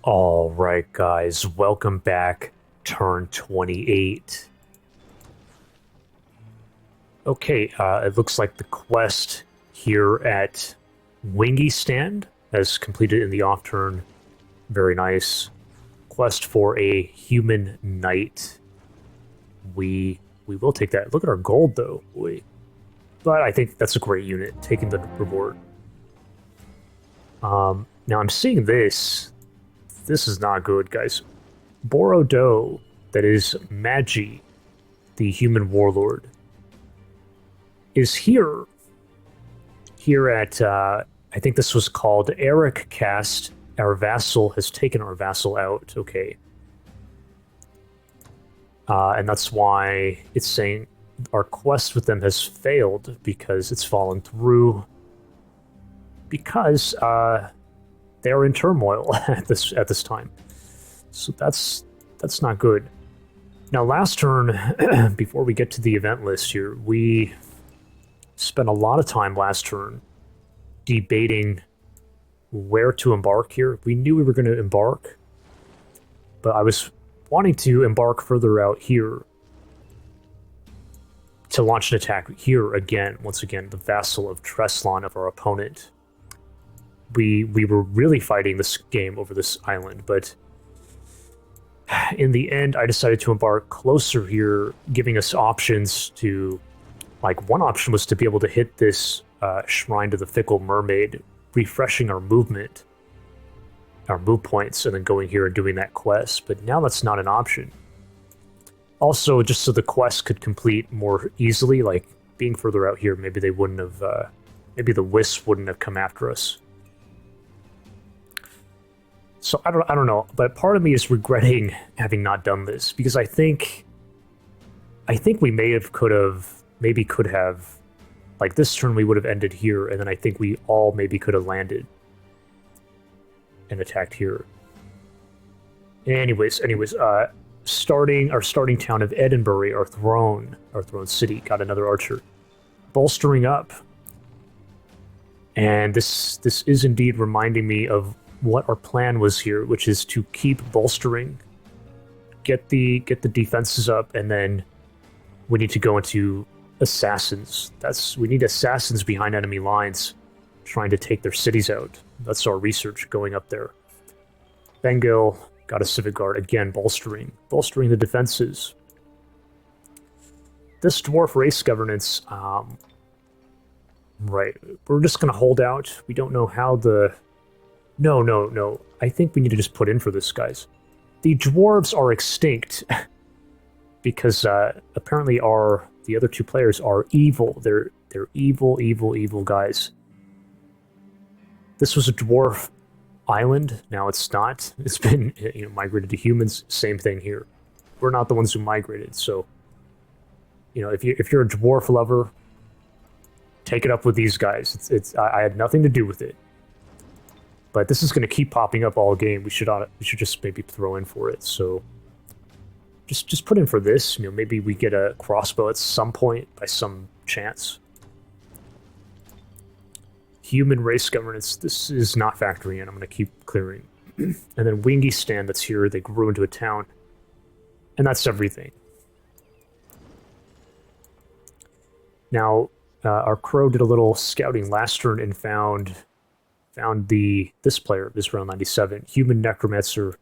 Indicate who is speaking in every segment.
Speaker 1: All right, guys, welcome back. Turn 28. Okay, it looks like the quest here at Wingy Stand has completed in the off turn. Very nice. Quest for a human knight. We will take that. Look at our gold though. But I think that's a great unit, taking the reward. Now I'm seeing this. This is not good, guys. Borodo, that is Madgi, the human warlord, is here. Here at, I think this was called Ericcast. Our vassal has taken our vassal out. Okay. And that's why it's saying our quest with them has failed because it's fallen through. Because they're in turmoil at this time. So that's not good. Now, last turn, before we get to the event list here, we spent a lot of time last turn debating where to embark here. We knew we were going to embark, but I was wanting to embark further out here to launch an attack here again. Once again, the vassal of Treslan of our opponent. We were really fighting this game over this island, but in the end, I decided to embark closer here, giving us options to, like, one option was to be able to hit this shrine to the Fickle Mermaid, refreshing our movement, our move points, and then going here and doing that quest, but now that's not an option. Also, just so the quest could complete more easily, like, being further out here, maybe they wouldn't have, maybe the wisps wouldn't have come after us. So I don't know, but part of me is regretting having not done this because I think we could have, like this turn we would have ended here, and then I think we all maybe could have landed and attacked here. Anyways, our starting town of Edinburgh, our throne city, got another archer, bolstering up, and this is indeed reminding me of what our plan was here, which is to keep bolstering, get the defenses up, and then we need to go into assassins. We need assassins behind enemy lines, trying to take their cities out. That's our research going up there. Bengal got a civic guard again, bolstering the defenses. This dwarf race governance, right? We're just gonna hold out. We don't know how the. No. I think we need to just put in for this, guys. The Dwarves Are Extinct. Because apparently the other two players are evil. They're evil guys. This was a dwarf island. Now it's not. It's been migrated to humans. Same thing here. We're not the ones who migrated. So, if you're a dwarf lover, take it up with these guys. I had nothing to do with it. But this is going to keep popping up all game. We should just maybe throw in for it. So just put in for this. Maybe we get a crossbow at some point by some chance. Human race governance. This is not factoring in. I'm going to keep clearing. And then Wingy Stand that's here. They grew into a town. And that's everything. Now, our crow did a little scouting last turn and found this player, this round 97, human Necromancer,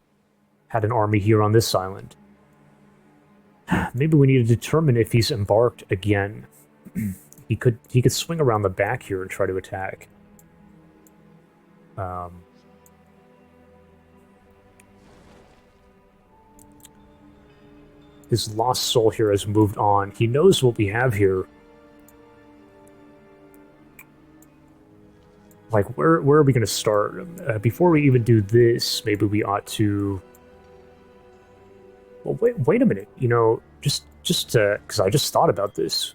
Speaker 1: had an army here on this island. Maybe we need to determine if he's embarked again. He could swing around the back here and try to attack. His lost soul here has moved on. He knows what we have here. Like, where are we going to start? Before we even do this, maybe we ought to. Well, wait a minute. Just because I just thought about this.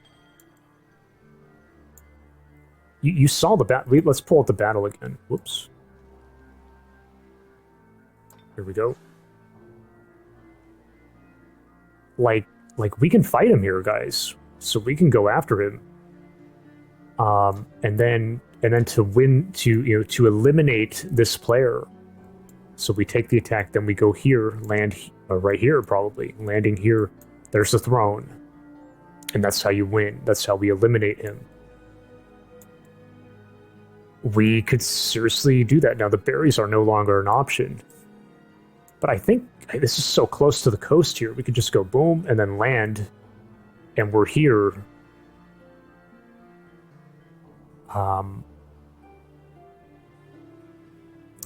Speaker 1: You saw the battle. Let's pull up the battle again. Whoops. Here we go. Like we can fight him here, guys. So we can go after him. And then to eliminate this player, So we take the attack, then we go here, land right here probably. Landing here, there's the throne. And that's how you win. That's how we eliminate him. We could seriously do that. Now, the berries are no longer an option. But I think this is so close to the coast here. We could just go boom and then land. And we're here.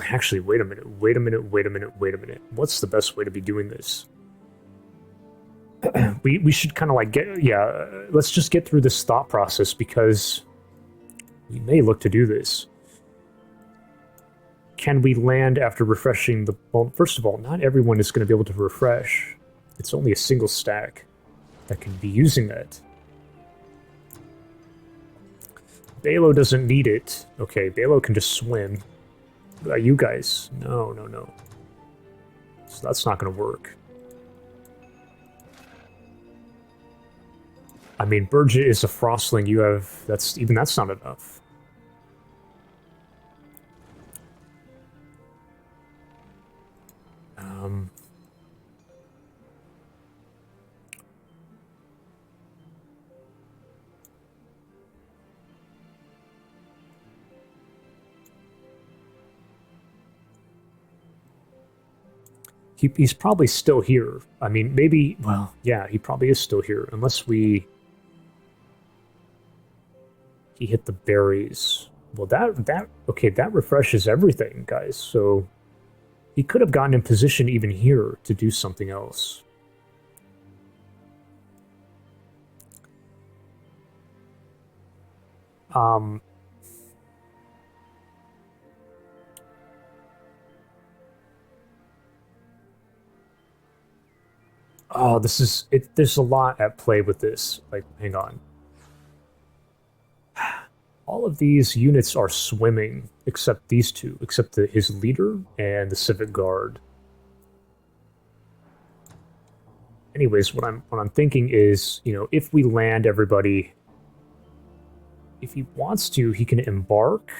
Speaker 1: Actually, wait a minute. What's the best way to be doing this? we should kind of like get... Yeah, let's just get through this thought process because we may look to do this. Can we land after refreshing the... Well, first of all, not everyone is going to be able to refresh. It's only a single stack that can be using that. Balo doesn't need it. Okay, Balo can just swim. What about you guys? No. So that's not going to work. I mean, Burgett is a frostling. You have... That's not enough. He's probably still here. I mean, maybe... Well, yeah, he probably is still here. Unless we... He hit the berries. Well, okay, that refreshes everything, guys. So he could have gotten in position even here to do something else. Oh, this is... There's a lot at play with this. Like, hang on. All of these units are swimming, except these two. Except his leader and the Civic Guard. Anyways, what I'm thinking is, you know, if we land everybody... If he wants to, he can embark...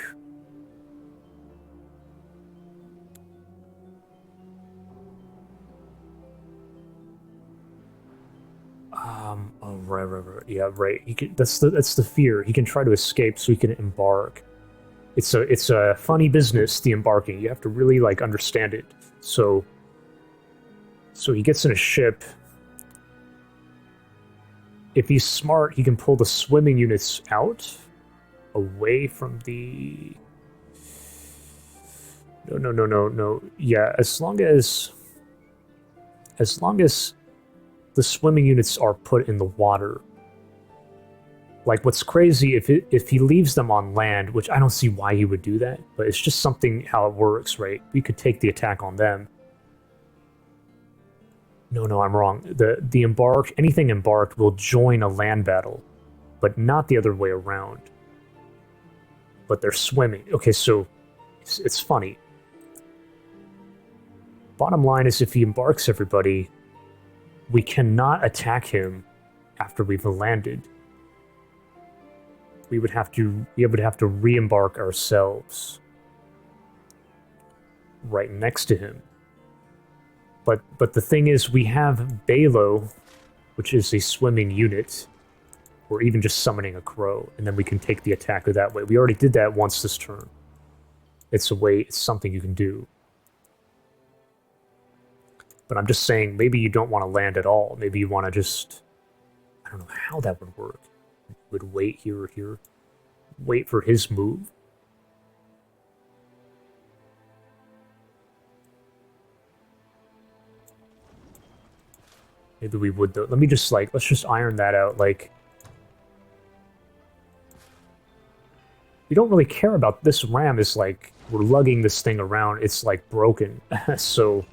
Speaker 1: Oh, right. Yeah, right. He can, that's the fear. He can try to escape so he can embark. It's a funny business, the embarking. You have to really, like, understand it. So he gets in a ship. If he's smart, he can pull the swimming units out, away from the... No. Yeah, as long as the swimming units are put in the water. Like, what's crazy, if he leaves them on land, which I don't see why he would do that, but it's just something how it works, right? We could take the attack on them. No, I'm wrong. The anything embarked will join a land battle, but not the other way around. But they're swimming. Okay, so it's funny. Bottom line is, if he embarks everybody, we cannot attack him after we've landed. We would have to re-embark ourselves right next to him. But the thing is, we have Balo, which is a swimming unit, or even just summoning a crow, and then we can take the attacker that way. We already did that once this turn. It's something you can do. But I'm just saying, maybe you don't want to land at all. Maybe you want to just... I don't know how that would work. You would wait here or here. Wait for his move. Maybe we would, though. Let me just, like... Let's just iron that out, like... We don't really care about... This ram is, like... We're lugging this thing around. It's, like, broken. So...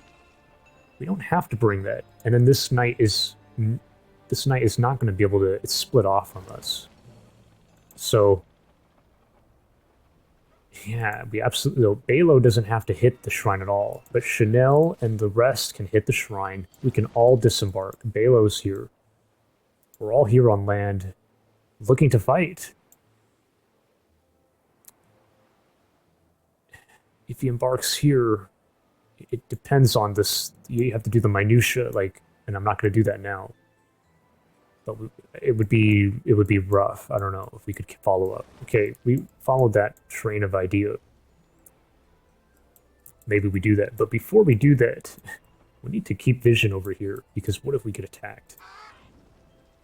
Speaker 1: We don't have to bring that. And then this knight is not going to be able to... It's split off from us. So... Yeah, we absolutely... No, Balo doesn't have to hit the shrine at all. But Channelle and the rest can hit the shrine. We can all disembark. Balo's here. We're all here on land, looking to fight. If he embarks here... it depends on this. You have to do the minutia, like, and I'm not going to do that now. But it would be rough. I don't know if we could follow up. Okay, we followed that train of idea. Maybe we do that. But before we do that, we need to keep vision over here, because what if we get attacked?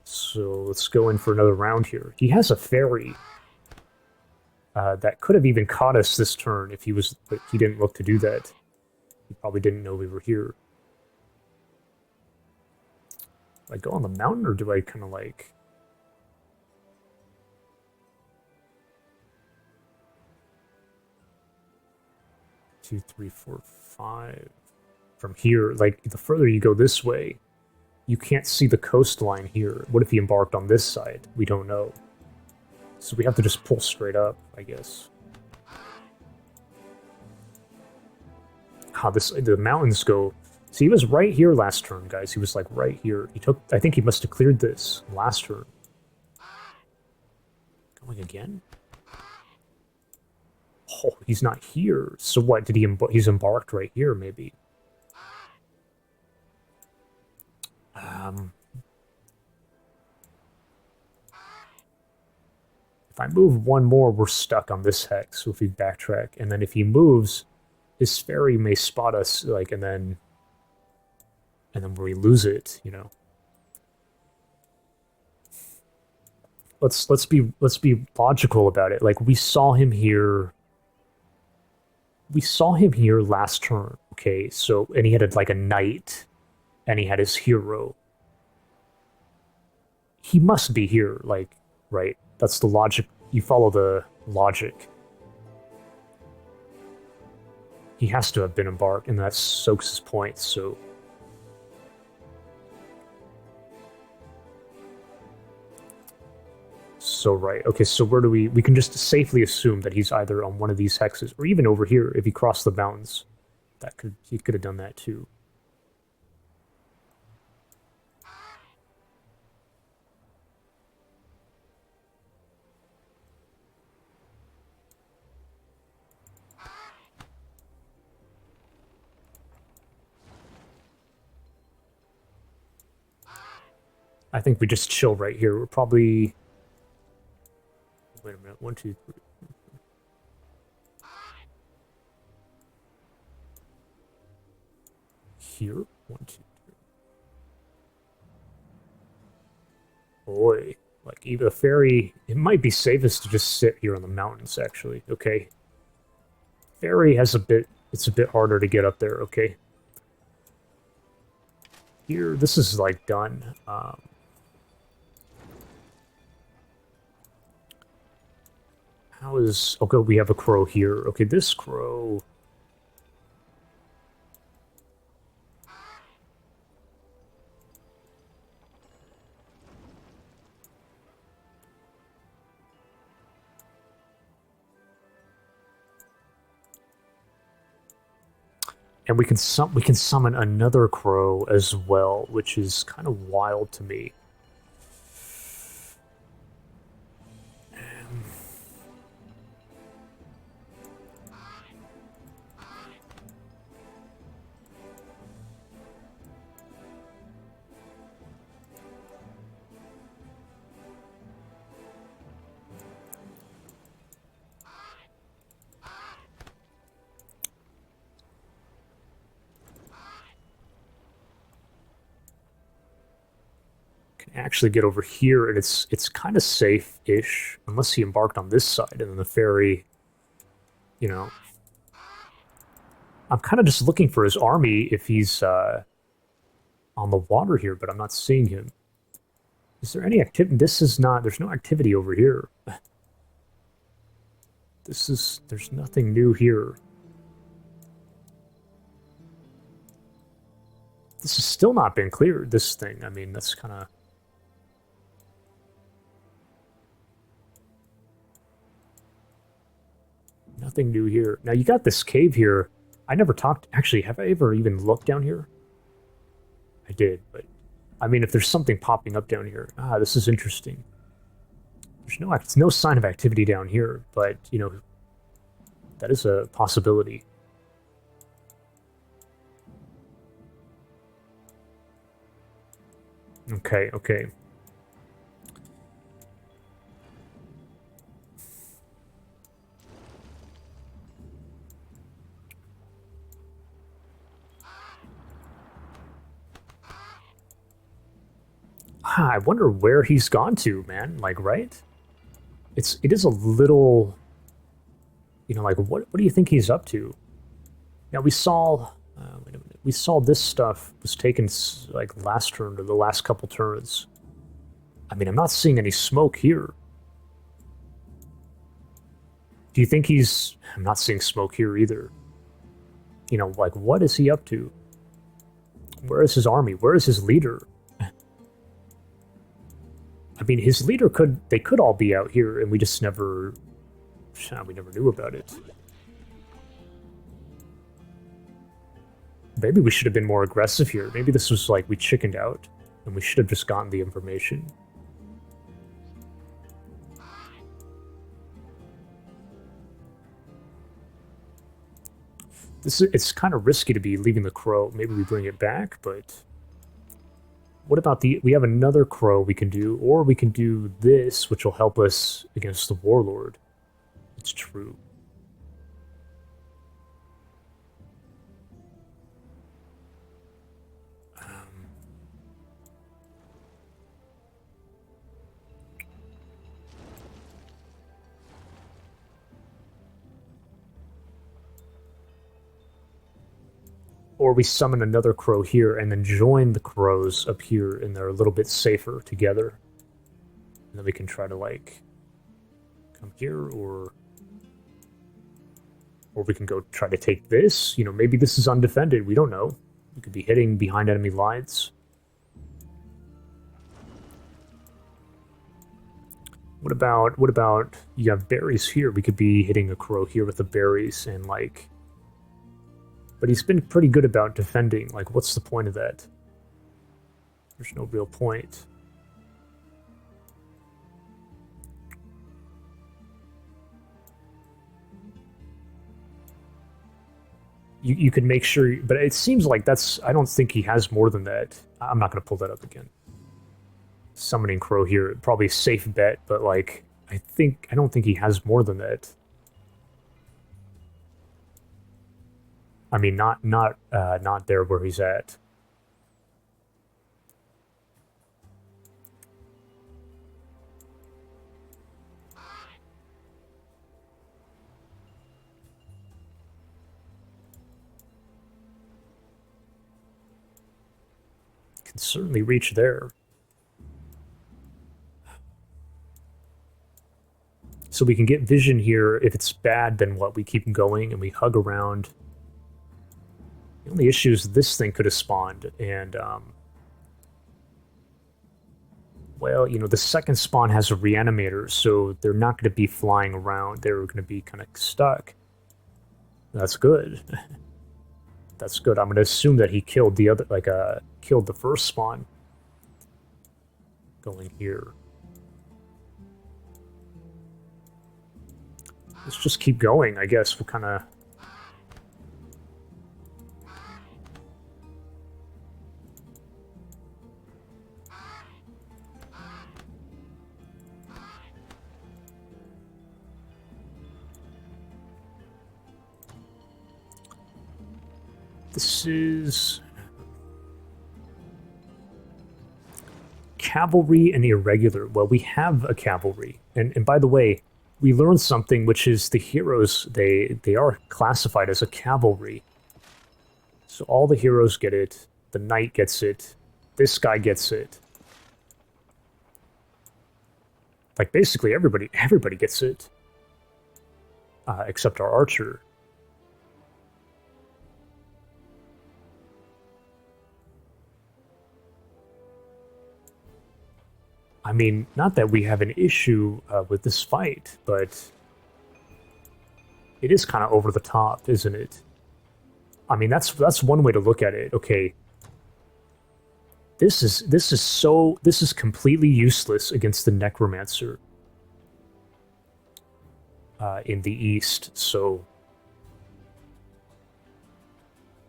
Speaker 1: So let's go in for another round here. He has a fairy that could have even caught us this turn if he was, but he didn't look to do that. He probably didn't know we were here. Do I go on the mountain, or do I kind of like... Two, three, four, five. From here, like, the further you go this way, you can't see the coastline here. What if he embarked on this side? We don't know. So we have to just pull straight up, I guess. The mountains go... See, he was right here last turn, guys. He was, like, right here. He took... I think he must have cleared this last turn. Going again? Oh, he's not here. So what? Did he... He's embarked right here, maybe. If I move one more, we're stuck on this hex. So if we backtrack, and then if he moves, his fairy may spot us, like, and then we lose it, you know. Let's be logical about it. Like, we saw him here. We saw him here last turn. Okay, so, and he had like a knight, and he had his hero. He must be here, like, right? That's the logic. You follow the logic. He has to have been embarked, and that soaks his points, so... So, right. Okay, so where do we can just safely assume that he's either on one of these hexes, or even over here, if he crossed the mountains. He could have done that, too. I think we just chill right here. We're probably... Wait a minute. 1, 2, 3. Here? 1, 2, 3. Boy. Like, even a fairy... It might be safest to just sit here on the mountains, actually. Okay. Fairy has a bit... It's a bit harder to get up there, okay. Here, this is, like, done. How is... Okay, we have a crow here. Okay, this crow... And we can summon another crow as well, which is kind of wild to me. Actually get over here, and it's kind of safe-ish, unless he embarked on this side, and then the fairy, you know. I'm kind of just looking for his army if he's on the water here, but I'm not seeing him. Is there any activity? This is not... There's no activity over here. There's nothing new here. This has still not been cleared, this thing. I mean, that's kind of... Nothing new here. Now, you got this cave here. I never talked... Actually, have I ever even looked down here? I did, but... I mean, if there's something popping up down here... Ah, this is interesting. There's no sign of activity down here, but, you know... That is a possibility. Okay, okay. I wonder where he's gone to, man. Like, right? It is a little, you know, like what do you think he's up to? Now we saw, wait a minute, we saw this stuff was taken like last turn or the last couple turns. I mean, I'm not seeing any smoke here. Do you think he's? I'm not seeing smoke here either. You know, like what is he up to? Where is his army? Where is his leader? I mean, his leader they could all be out here, and we just never, we never knew about it. Maybe we should have been more aggressive here. Maybe this was like we chickened out, and we should have just gotten the information. It's kind of risky to be leaving the crow. Maybe we bring it back, but what about we have another crow we can do, or we can do this, which will help us against the warlord. It's true. Or we summon another crow here and then join the crows up here, and they're a little bit safer together. And then we can try to, like, come here, or we can go try to take this. You know, maybe this is undefended. We don't know. We could be hitting behind enemy lines. What about you have berries here? We could be hitting a crow here with the berries and, like... But he's been pretty good about defending. Like, what's the point of that? There's no real point. You could make sure, but it seems like that's... I don't think he has more than that. I'm not going to pull that up again. Summoning crow here, probably a safe bet, but, like, I don't think he has more than that. I mean, not there where he's at. Can certainly reach there. So we can get vision here. If it's bad, then what? We keep going and we hug around. The only issue is this thing could have spawned, and, well, you know, the second spawn has a reanimator, so they're not going to be flying around. They're going to be kind of stuck. That's good. That's good. I'm going to assume that he killed the other, like, killed the first spawn. Going here. Let's just keep going, I guess. We'll kind of... This is... Cavalry and irregular. Well, we have a cavalry. And by the way, we learned something, which is the heroes, they are classified as a cavalry. So all the heroes get it. The knight gets it. This guy gets it. Like, basically everybody gets it. Except our archer. I mean, not that we have an issue with this fight, but it is kind of over the top, isn't it? I mean, that's one way to look at it. Okay, this is completely useless against the Necromancer in the east. So,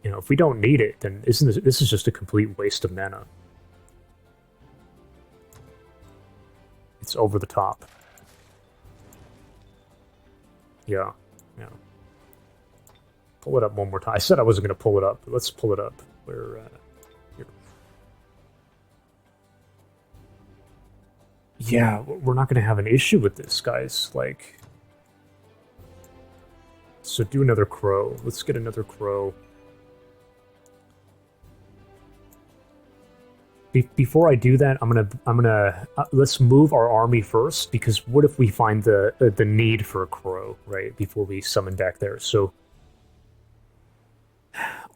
Speaker 1: you know, if we don't need it, then this is just a complete waste of mana. It's over the top. Yeah, yeah. Pull it up one more time. I said I wasn't going to pull it up, but let's pull it up. Where, here. Yeah, we're not going to have an issue with this, guys. Like, so do another crow. Let's get another crow. Before I do that, I'm gonna let's move our army first, because what if we find the need for a crow, right, before we summon back there? So,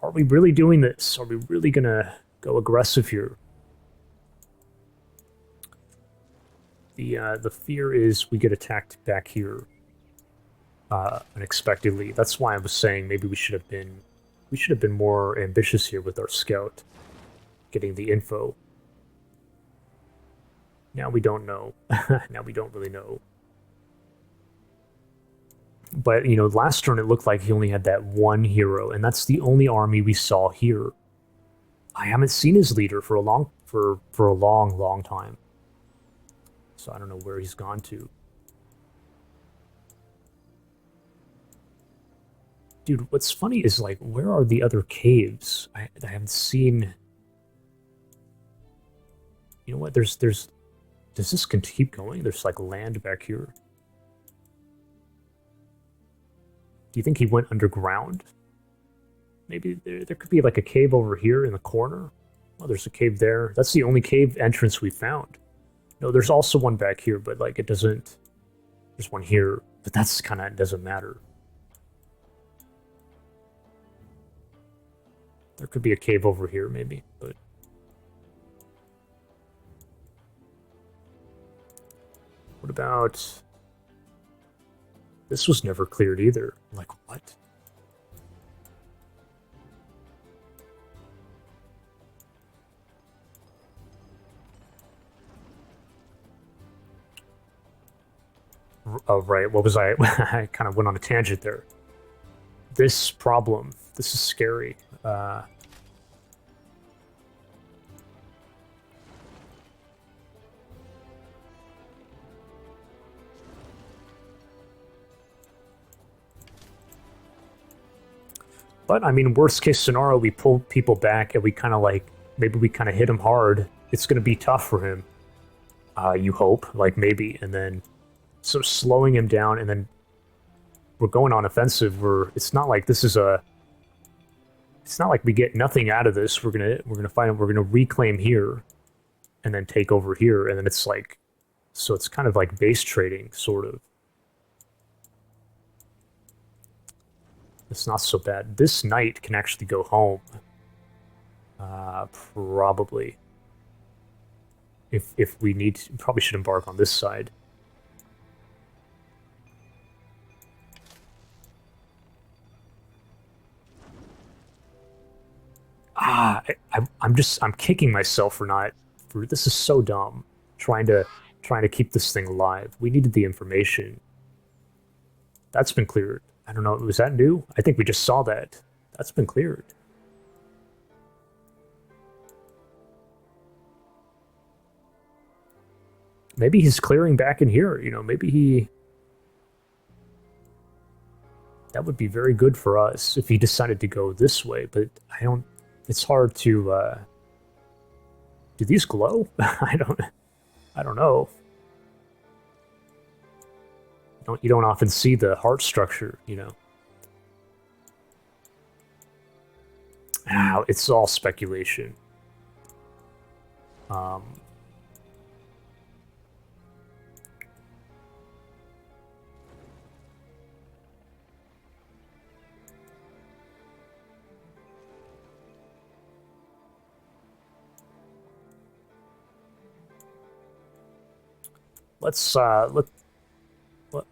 Speaker 1: are we really doing this? Are we really gonna go aggressive here? The fear is we get attacked back here unexpectedly. That's why I was saying maybe we should have been more ambitious here with our scout, getting the info. Now we don't know. Now we don't really know. But, you know, last turn it looked like he only had that one hero, and that's the only army we saw here. I haven't seen his leader for a long time. So I don't know where he's gone to. Dude, what's funny is, like, where are the other caves? I haven't seen... You know what, there's... Does this keep going? There's, like, land back here. Do you think he went underground? Maybe there could be, like, a cave over here in the corner. Oh, there's a cave there. That's the only cave entrance we found. No, there's also one back here, but, like, it doesn't... There's one here, but that's kind of... doesn't matter. There could be a cave over here, maybe, but... What about... This was never cleared either. Like, what? Oh, right. What was I? I kind of went on a tangent there. This problem. This is scary. But, I mean, worst case scenario, we pull people back and we kind of, like, maybe we kind of hit him hard. It's going to be tough for him. You hope. Like, maybe. And then, so slowing him down, and then we're going on offensive. It's not like this is a... It's not like we get nothing out of this. We're gonna reclaim here, and then take over here, and then it's like... So it's kind of like base trading, sort of. It's not so bad. This knight can actually go home. Probably. If we need to, probably should embark on this side. I'm kicking myself for not... this is so dumb. Trying to keep this thing alive. We needed the information. That's been cleared. I don't know, was that new? I think we just saw that. That's been cleared. Maybe he's clearing back in here, you know, maybe he... That would be very good for us if he decided to go this way, but I don't... It's hard to, Do these glow? I don't know. You don't often see the heart structure, you know. It's all speculation.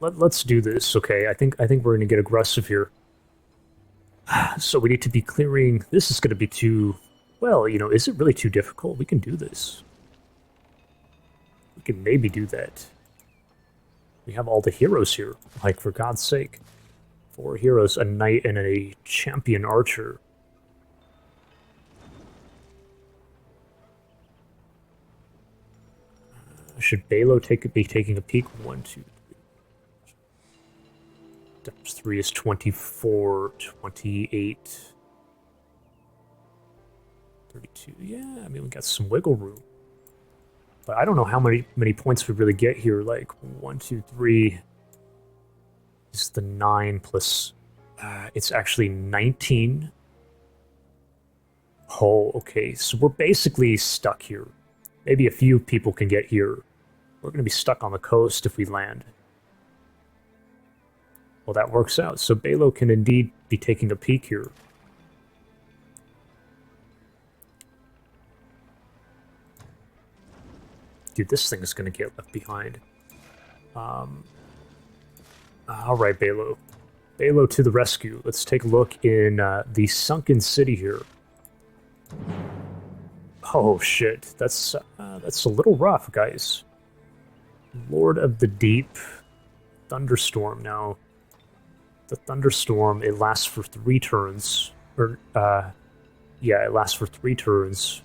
Speaker 1: Let's do this, okay? I think we're gonna get aggressive here. So we need to be clearing... This is gonna be too... Well, you know, is it really too difficult? We can do this. We can maybe do that. We have all the heroes here. Like, for God's sake. 4 heroes, a knight, and a champion archer. should Balo be taking a peek? 1, 2, 3. Depth 3 is 24, 28, 32. Yeah, I mean, we got some wiggle room. But I don't know how many points we really get here. Like, 1, 2, 3 is the 9 plus... it's actually 19. Oh, okay. So we're basically stuck here. Maybe a few people can get here. We're going to be stuck on the coast if we land. Well, that works out. So Balo can indeed be taking a peek here. Dude, this thing is going to get left behind. All right, Balo. Balo to the rescue. Let's take a look in the sunken city here. Oh shit, that's a little rough, guys. Lord of the Deep, thunderstorm. Now, the thunderstorm, it lasts for 3 turns. Or yeah, it lasts for 3 turns.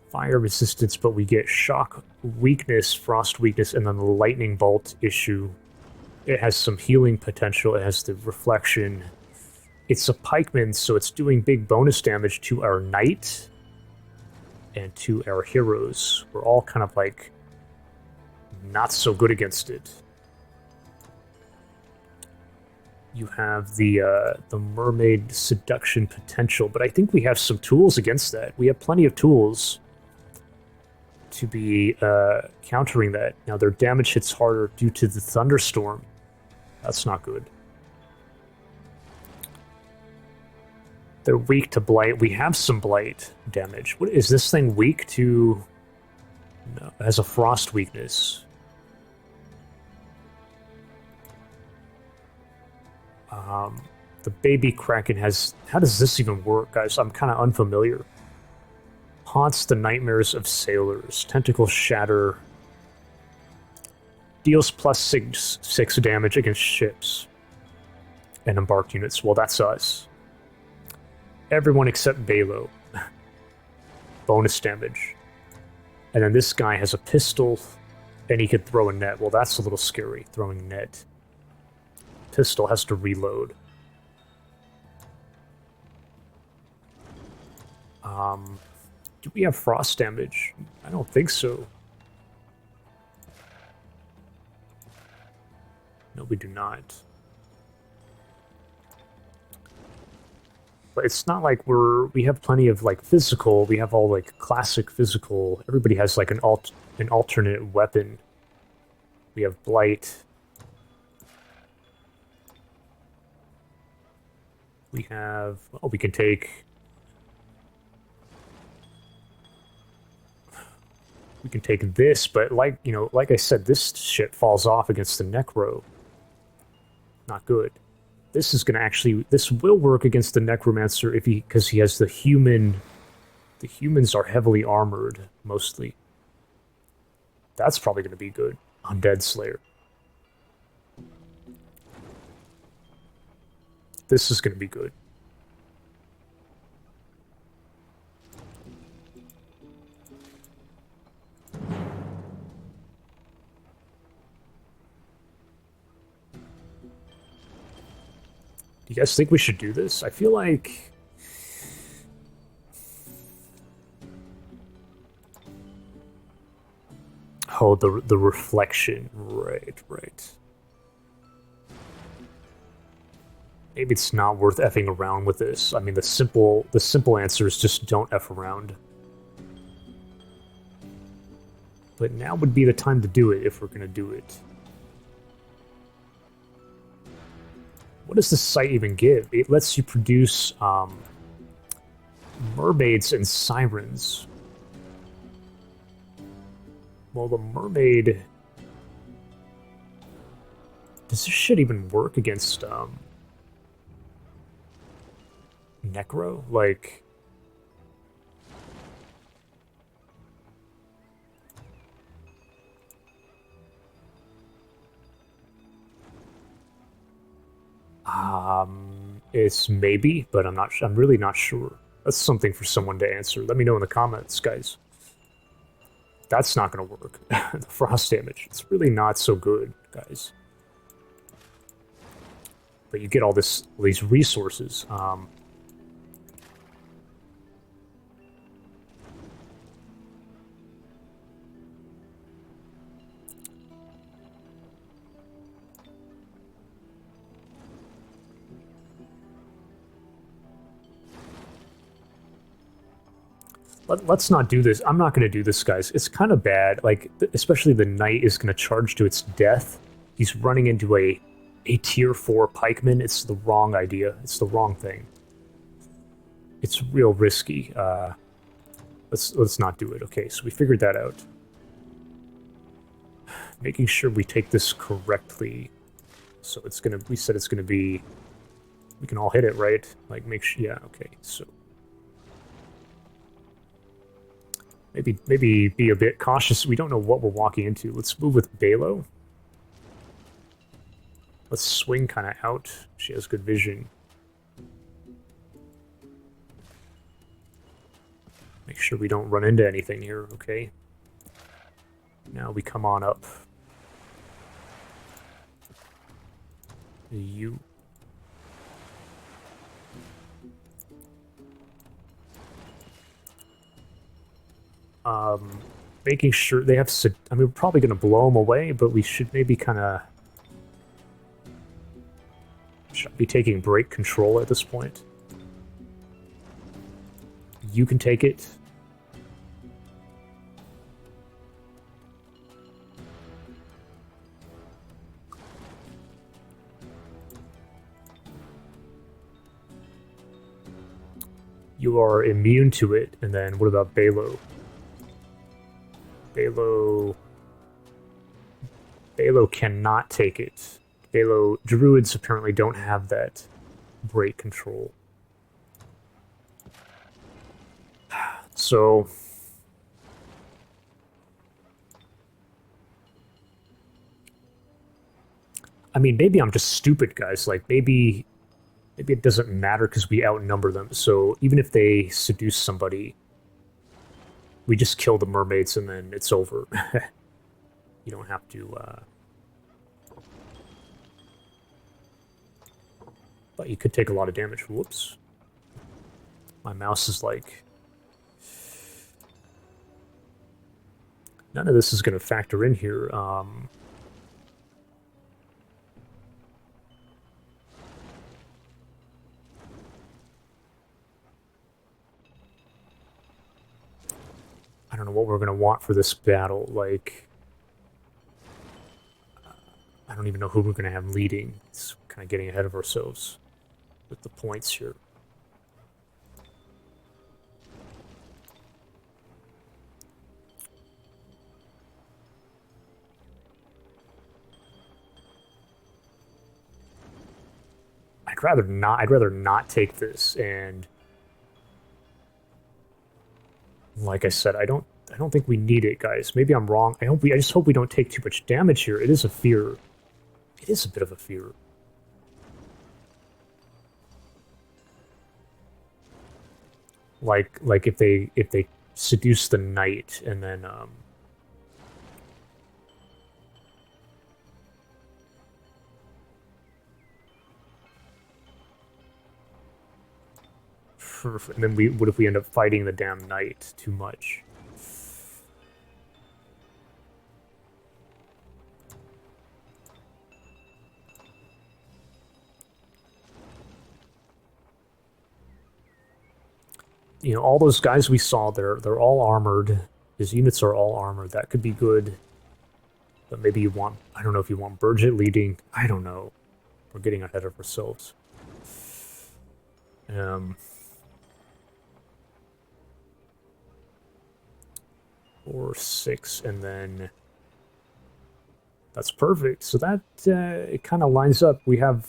Speaker 1: Fire resistance, but we get shock weakness, frost weakness, and then the lightning bolt issue. It has some healing potential. It has the reflection. It's a pikeman, so it's doing big bonus damage to our knight and to our heroes. We're all kind of like not so good against it. You have the mermaid seduction potential, but I think we have some tools against that. We have plenty of tools to be countering that. Now, their damage hits harder due to the thunderstorm. That's not good. They're weak to blight. We have some blight damage. What is this thing weak to? No, it has a frost weakness. The baby kraken has... How does this even work, guys? I'm kind of unfamiliar. Haunts the nightmares of sailors. Tentacle shatter. Deals plus 6 damage against ships and embarked units. Well, that's us. Everyone except Balo. Bonus damage. And then this guy has a pistol, and he could throw a net. Well, that's a little scary, throwing a net. Pistol has to reload. Do we have frost damage? I don't think so. No, we do not. But it's not like we have plenty of like physical. We have all like classic physical. Everybody has like an alternate weapon. We have blight. We have... Oh, we can take... We can take this, but like, you know, like I said, this shit falls off against the Necro. Not good. This is going to actually... This will work against the Necromancer if because he has the human... The humans are heavily armored, mostly. That's probably going to be good. Undead Slayer. This is going to be good. Do you guys think we should do this? I feel like... Oh, the reflection. Right. Maybe it's not worth effing around with this. I mean, the simple answer is just don't F around. But now would be the time to do it if we're going to do it. What does this site even give? It lets you produce mermaids and sirens. Well, the mermaid... Does this shit even work against Necro? Like... It's maybe, but I'm really not sure. That's something for someone to answer. Let me know in the comments, guys. That's not going to work. The frost damage. It's really not so good, guys. But you get all these resources. Let's not do this. I'm not going to do this, guys. It's kind of bad. Like, especially the knight is going to charge to its death. He's running into a tier 4 pikeman. It's the wrong idea. It's the wrong thing. It's real risky. Let's not do it. Okay, so we figured that out. Making sure we take this correctly. So it's gonna. We said it's gonna be. We can all hit it, right? Like, make sure. Yeah. Okay. So. Maybe be a bit cautious. We don't know what we're walking into. Let's move with Balo. Let's swing kind of out. She has good vision. Make sure we don't run into anything here, okay? Now we come on up. You. Making sure they have... I mean, we're probably going to blow them away, but we should maybe kind of... Should be taking break control at this point. You can take it. You are immune to it, and then what about Balo? Balo cannot take it. Druids apparently don't have that break control. So... I mean, maybe I'm just stupid, guys. Like, maybe it doesn't matter because we outnumber them. So even if they seduce somebody, we just kill the mermaids and then it's over. You don't have to... But you could take a lot of damage. Whoops. My mouse is like... None of this is going to factor in here. I don't know what we're going to want for this battle. Like... I don't even know who we're going to have leading. It's kind of getting ahead of ourselves with the points here. I'd rather not take this, and like I said, I don't think we need it, guys. Maybe I'm wrong. I just hope we don't take too much damage here. It is a fear. It is a bit of a fear. Like if they seduce the knight and then and then what if we end up fighting the damn knight too much? You know, all those guys we saw, they're all armored. His units are all armored. That could be good. But maybe you want... I don't know if you want Burgett leading. I don't know. We're getting ahead of ourselves. 4, 6, and then... That's perfect. So that it kind of lines up. We can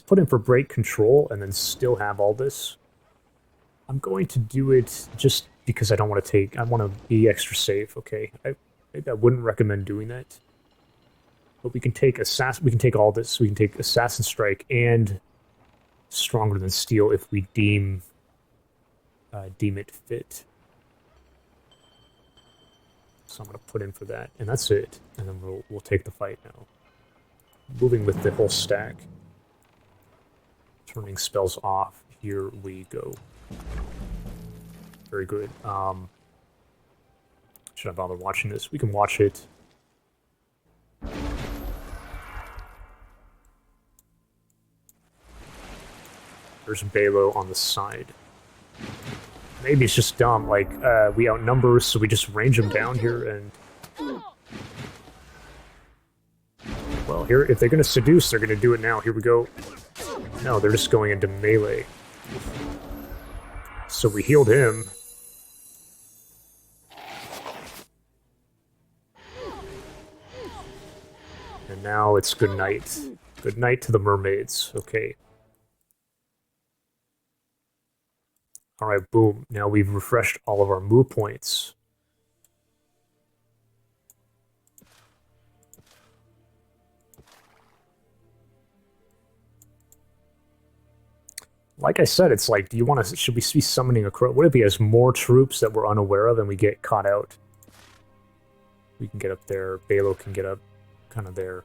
Speaker 1: put in for break control and then still have all this. I'm going to do it just because I don't want to take... I want to be extra safe, okay? Maybe I wouldn't recommend doing that. But we can take we can take all this. We can take Assassin Strike and Stronger Than Steel if we deem it fit. So I'm going to put in for that, and that's it. And then we'll take the fight now. Moving with the whole stack. Turning spells off. Here we go. Very good. Should I bother watching this? We can watch it. There's Balo on the side. Maybe it's just dumb, like, we outnumber, so we just range them down here, and... Well, here, if they're gonna seduce, they're gonna do it now. Here we go. No, they're just going into melee. So we healed him. And now it's good night. Good night to the mermaids. Okay. Alright, boom. Now we've refreshed all of our move points. Like I said, it's like, do you want to, should we be summoning a crow? What if he has more troops that we're unaware of and we get caught out? We can get up there. Balo can get up kind of there.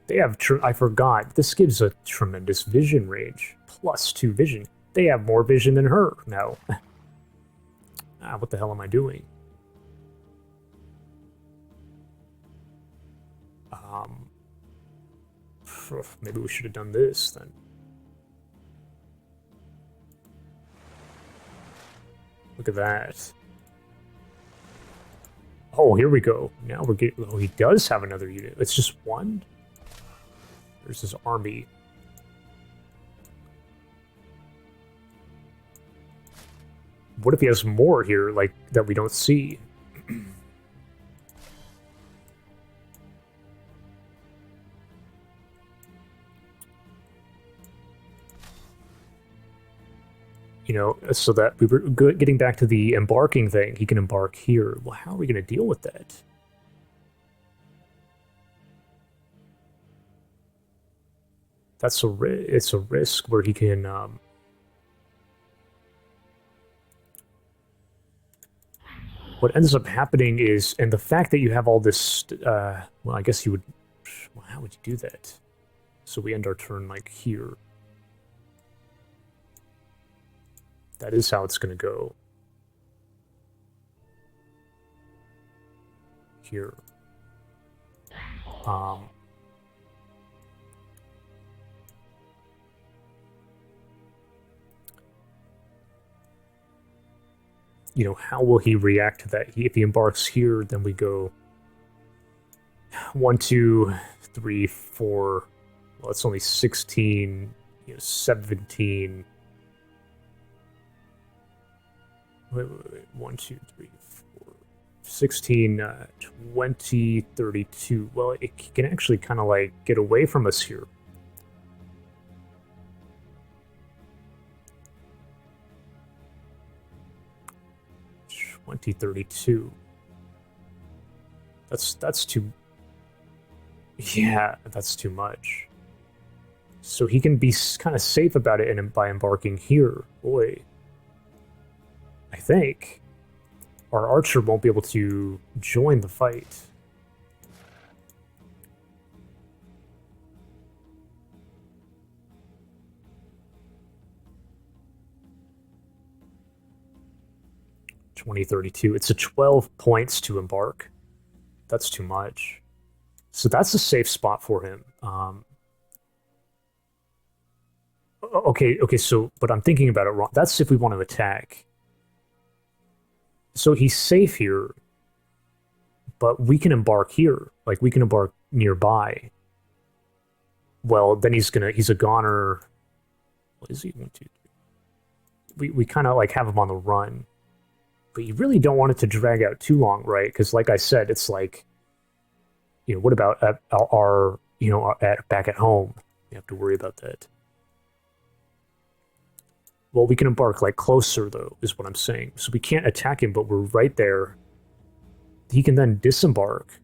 Speaker 1: They have, I forgot, this gives a tremendous vision range. +2 vision. They have more vision than her now. What the hell am I doing? Maybe we should have done this then. Look at that. Oh, here we go. Now we're getting... Oh, he does have another unit. It's just one? There's his army. What if he has more here, like, that we don't see? You know, so that we were getting back to the embarking thing. He can embark here. Well, how are we going to deal with that? That's it's a risk where he can what ends up happening is, and the fact that you have all this well, I guess you would, well, how would you do that? So we end our turn like here. That is how it's going to go. Here. You know, how will he react to that? If he embarks here, then we go 1, 2, 3, 4. Well, it's only 16, you know, 17. Wait. 1, 2, 3, 4, 16, 20, 32. Well, it can actually kind of like get away from us here. $20.32. That's too. Yeah, that's too much. So he can be kind of safe about it, and by embarking here, boy. I think our archer won't be able to join the fight. $20.32. It's a 12 points to embark. That's too much. So that's a safe spot for him. Okay, so, but I'm thinking about it wrong. That's if we want to attack. So he's safe here, but we can embark here. Like, we can embark nearby. Well, then he's a goner. What is he? 1, 2, 3. We kind of like have him on the run. But you really don't want it to drag out too long, right? Because like I said, it's like, you know, what about our you know, back at home? You have to worry about that. Well, we can embark like closer, though, is what I'm saying. So we can't attack him, but we're right there. he can then disembark.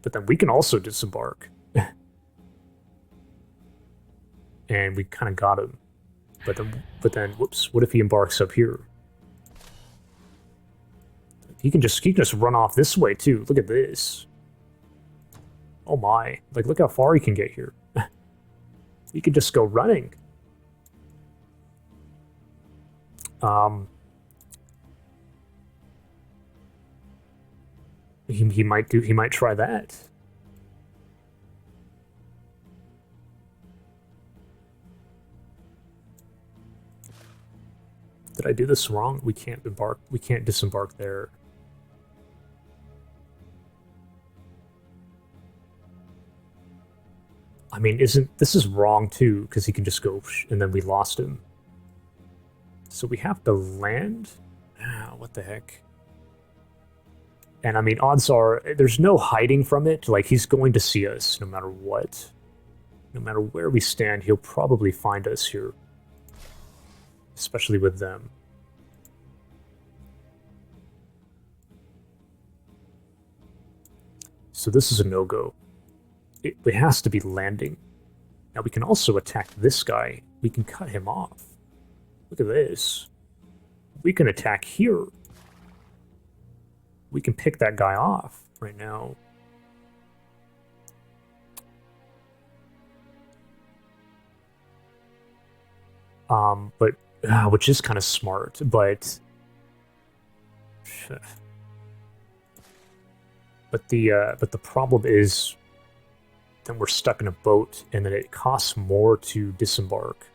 Speaker 1: But then we can also disembark. And we kind of got him. But then, whoops, what if he embarks up here? He can just run off this way too. Look at this. Oh my. Like, look how far he can get here. He could just go running. He might try that. Did I do this wrong? We can't disembark there. I mean, this is wrong too, because he can just go, and then we lost him. So we have to land? Ah, what the heck? And I mean, odds are, there's no hiding from it. Like, he's going to see us no matter what. No matter where we stand, he'll probably find us here. Especially with them. So this is a no-go. It has to be landing. Now we can also attack this guy. We can cut him off. Look at this. We can attack here. We can pick that guy off right now. But which is kind of smart, but the problem is then we're stuck in a boat, and then it costs more to disembark.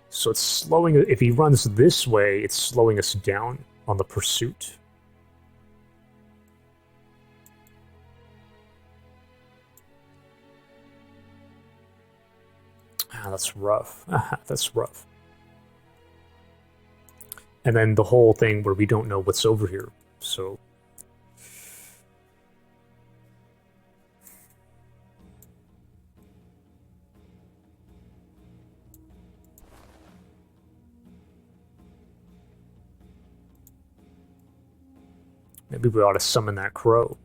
Speaker 1: So it's slowing. If he runs this way, it's slowing us down on the pursuit. Ah, that's rough. That's rough. And then the whole thing where we don't know what's over here. So maybe we ought to summon that crow.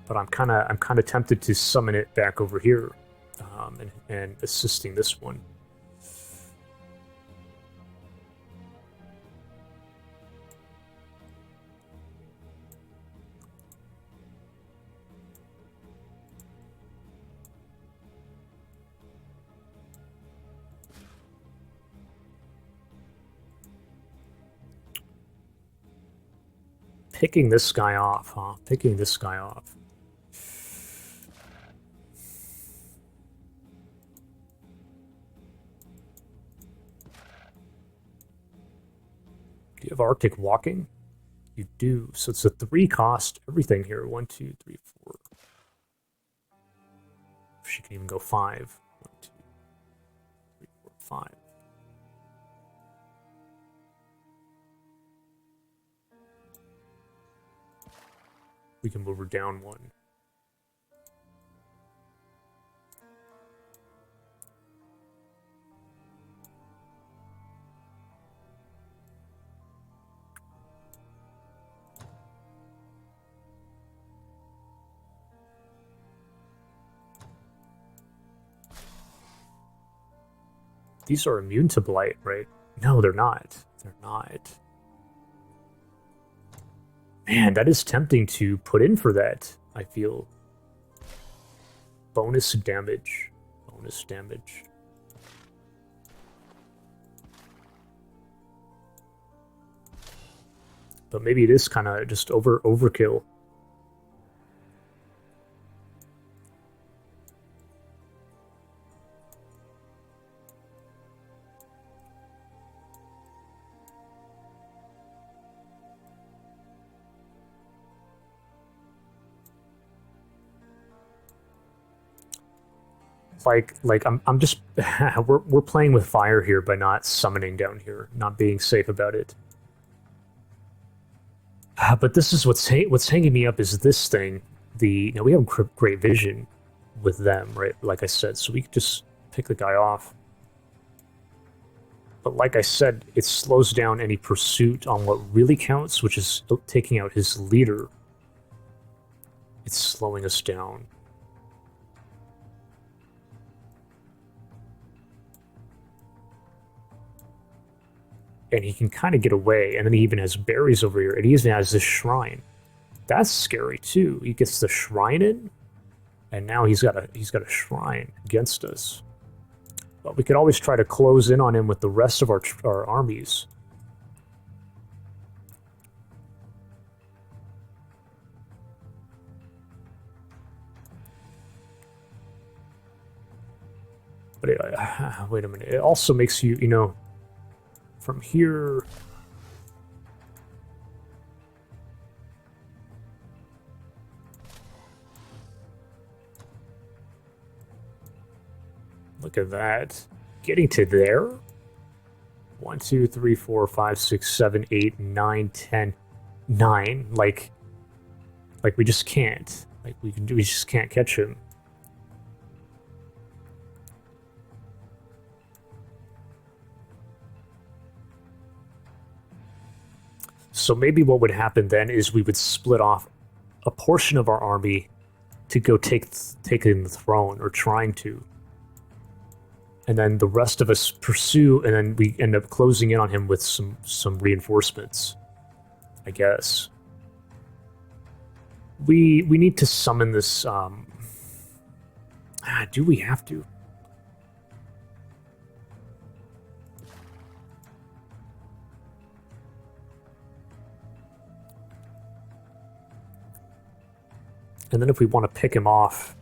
Speaker 1: But I'm kind of tempted to summon it back over here, and assisting this one. Picking this guy off, huh? Picking this guy off. Do you have Arctic walking? You do. So it's a 3 cost everything here. 1, 2, 3, 4. She can even go 5. 1, 2, 3, 4, 5. We can move her down 1. These are immune to blight, right? No, they're not. They're not. Man, that is tempting to put in for that, I feel. Bonus damage. Bonus damage. But maybe it is kind of just overkill. Like I'm just we're playing with fire here by not summoning down here, not being safe about it. But this is what's hanging me up is this thing. Now we have great vision, with them, right? Like I said, so we could just pick the guy off. But like I said, it slows down any pursuit on what really counts, which is taking out his leader. It's slowing us down. And he can kind of get away, and then he even has berries over here, and he even has this shrine. That's scary too. He gets the shrine in, and now he's got a shrine against us. But we could always try to close in on him with the rest of our armies. But wait a minute. It also makes you, you know, from here. Look at that. Getting to there. 1, 2, 3, 4, 5, 6, 7, 8, 9, 10, 9. Like we just can't. Like we just can't catch him. So maybe what would happen then is we would split off a portion of our army to go take in the throne, or trying to. And then the rest of us pursue, and then we end up closing in on him with some reinforcements, I guess. We need to summon this. Do we have to? And then if we want to pick him off,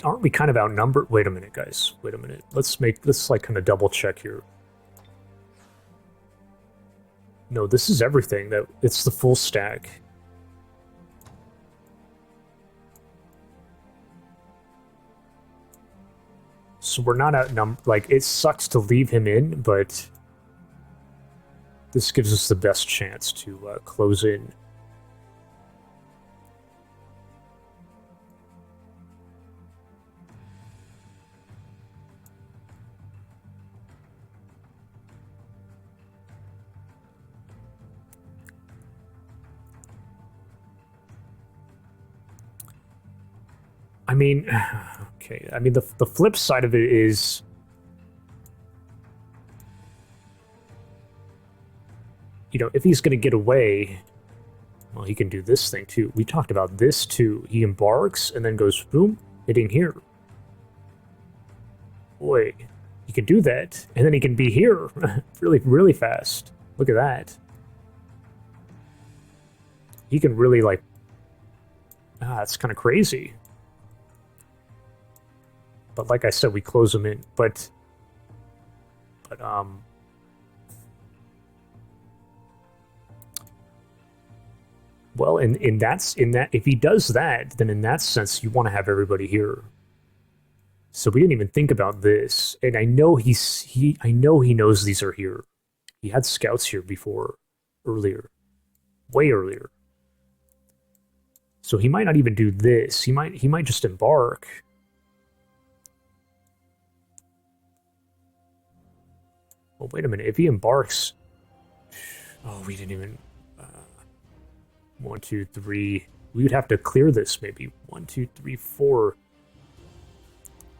Speaker 1: aren't we kind of outnumbered? Wait a minute, guys. Wait a minute. Let's like kind of double check here. No, this is everything. It's the full stack. So we're not outnumbered. Like, it sucks to leave him in, but this gives us the best chance to close in. I mean, okay. I mean, the flip side of it is, you know, if he's going to get away, well, he can do this thing too. We talked about this too. He embarks and then goes boom, hitting here. Boy, he can do that, and then he can be here really, really fast. Look at that. He can really, like, that's kind of crazy. But like I said, we close them in. But well, in that if he does that, then in that sense, you want to have everybody here. So we didn't even think about this, and I know I know he knows these are here. He had scouts here before, earlier, way earlier. So he might not even do this. He might just embark. Well, wait a minute. If he embarks... Oh, we didn't even... 1, 2, 3... We would have to clear this, maybe. 1, 2, 3, 4...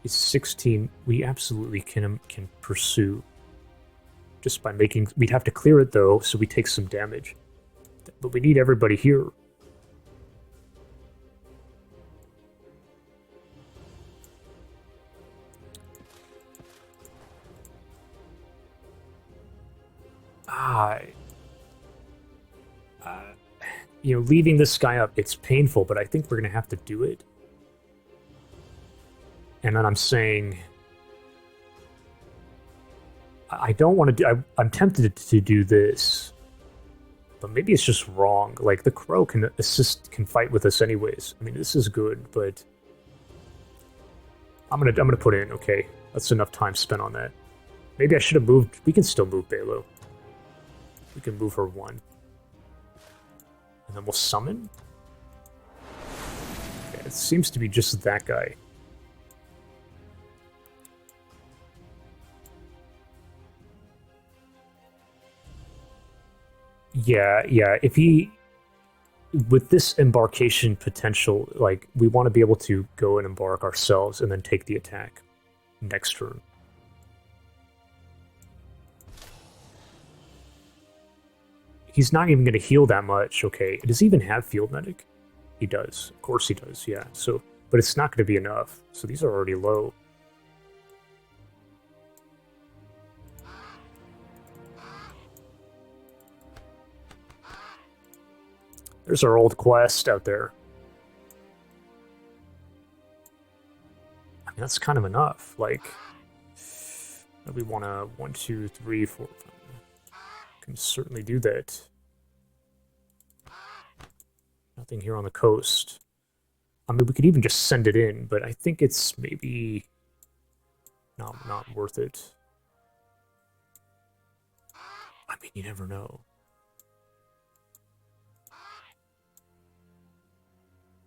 Speaker 1: It's 16. We absolutely can pursue. Just by making... We'd have to clear it, though, so we take some damage. But we need everybody here. You know, leaving this guy up, it's painful, but I think we're going to have to do it. And then I'm saying, I don't want to do, I'm tempted to do this, but maybe it's just wrong. Like, the crow can fight with us anyways. I mean, this is good, but I'm gonna put in, okay, that's enough time spent on that. Maybe I should have moved, we can still move Balo. We can move her 1. And then we'll summon. Okay, it seems to be just that guy. Yeah, if he... With this embarkation potential, like, we want to be able to go and embark ourselves and then take the attack next turn. He's not even going to heal that much. Okay, does he even have Field Medic? He does. Of course he does, yeah. So, but it's not going to be enough. So these are already low. There's our old quest out there. I mean, that's kind of enough. Like, we want to 1, 2, 3, 4, 5. Can certainly do that. Nothing here on the coast. I mean, we could even just send it in, but I think it's maybe not worth it. I mean, you never know.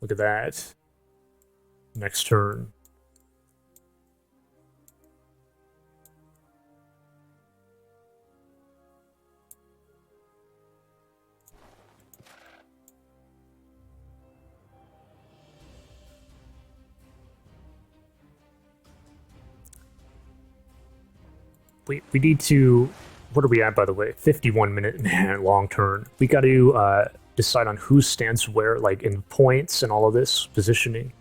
Speaker 1: Look at that. Next turn. We need to... What are we at, by the way? 51-minute, man, long turn. We got to decide on who stands where, like in points and all of this positioning.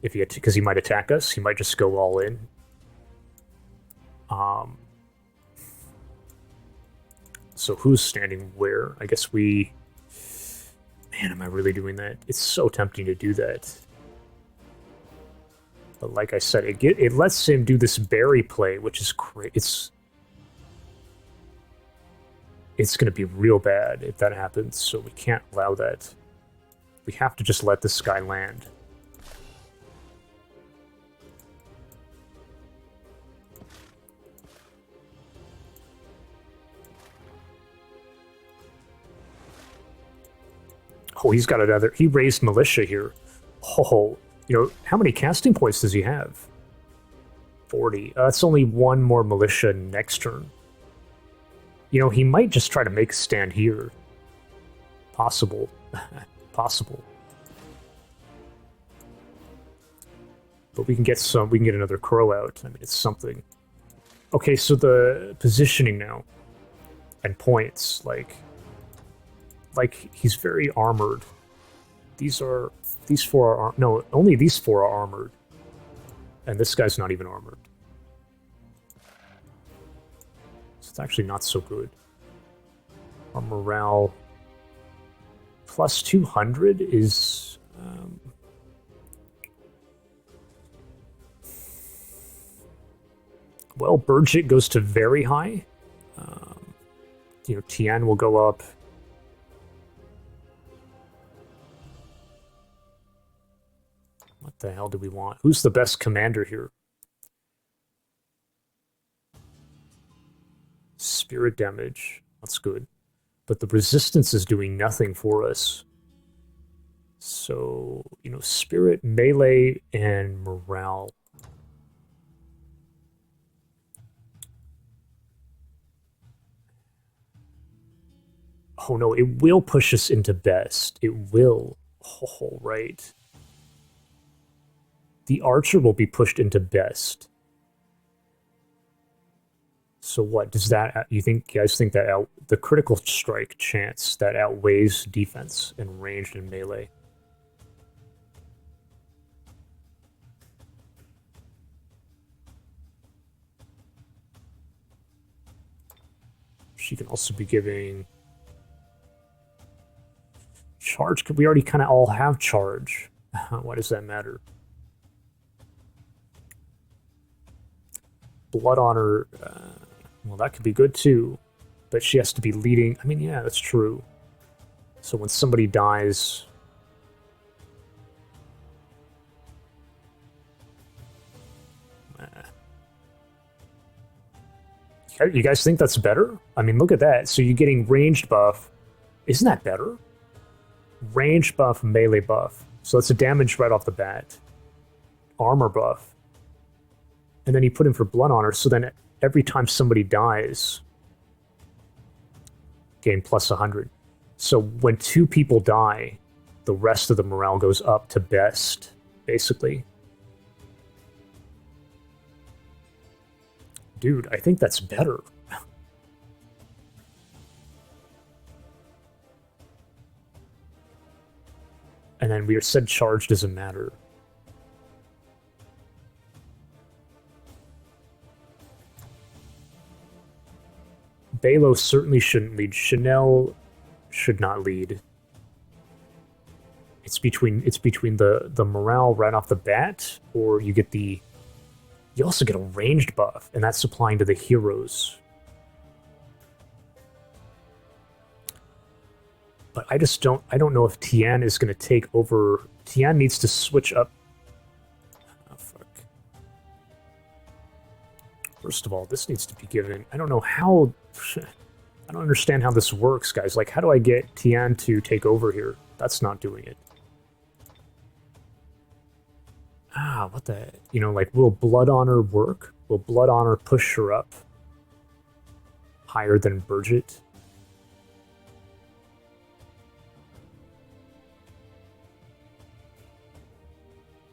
Speaker 1: If he, because he might attack us, he might just go all in. So who's standing where? I guess we... Man, am I really doing that? It's so tempting to do that. But like I said, it lets him do this berry play, which is great. It's going to be real bad if that happens, so we can't allow that. We have to just let this guy land. Oh, he's got another... He raised militia here. Oh, you know, how many casting points does he have? 40. That's only 1 more militia next turn. You know, he might just try to make a stand here. Possible. Possible. But we can get some... We can get another crow out. I mean, it's something. Okay, so the positioning now. And points, like he's very armored. These 4 are... No, only these 4 are armored. And this guy's not even armored. So it's actually not so good. Our morale... Plus 200 is... Well, Burgit goes to very high. You know, Tian will go up. What the hell do we want? Who's the best commander here? Spirit damage. That's good. But the resistance is doing nothing for us. So, you know, spirit, melee, and morale. Oh no, it will push us into best. It will. Oh, right. The archer will be pushed into best. So what does that? You guys think that the critical strike chance that outweighs defense and ranged and melee? She can also be giving charge. We already kind of all have charge. Why does that matter? Blood Honor, well, that could be good too, but she has to be leading. I mean, yeah, that's true. So when somebody dies... You guys think that's better? I mean, look at that. So you're getting ranged buff. Isn't that better? Range buff, melee buff. So that's a damage right off the bat. Armor buff. And then you put in for Blood Honor, so then every time somebody dies, gain plus 100. So when 2 people die, the rest of the morale goes up to best, basically. Dude, I think that's better. And then we said charge doesn't matter. Balo certainly shouldn't lead. Channelle should not lead. It's between the morale right off the bat, or you get the... You also get a ranged buff, and that's applying to the heroes. But I don't know if Tian is going to take over. Tian needs to switch up. Oh, fuck. First of all, this needs to be given. I don't know how... I don't understand how this works, guys. Like, how do I get Tian to take over here? That's not doing it. Ah, what the... You know, like, will Blood Honor work? Will Blood Honor push her up higher than Burgett?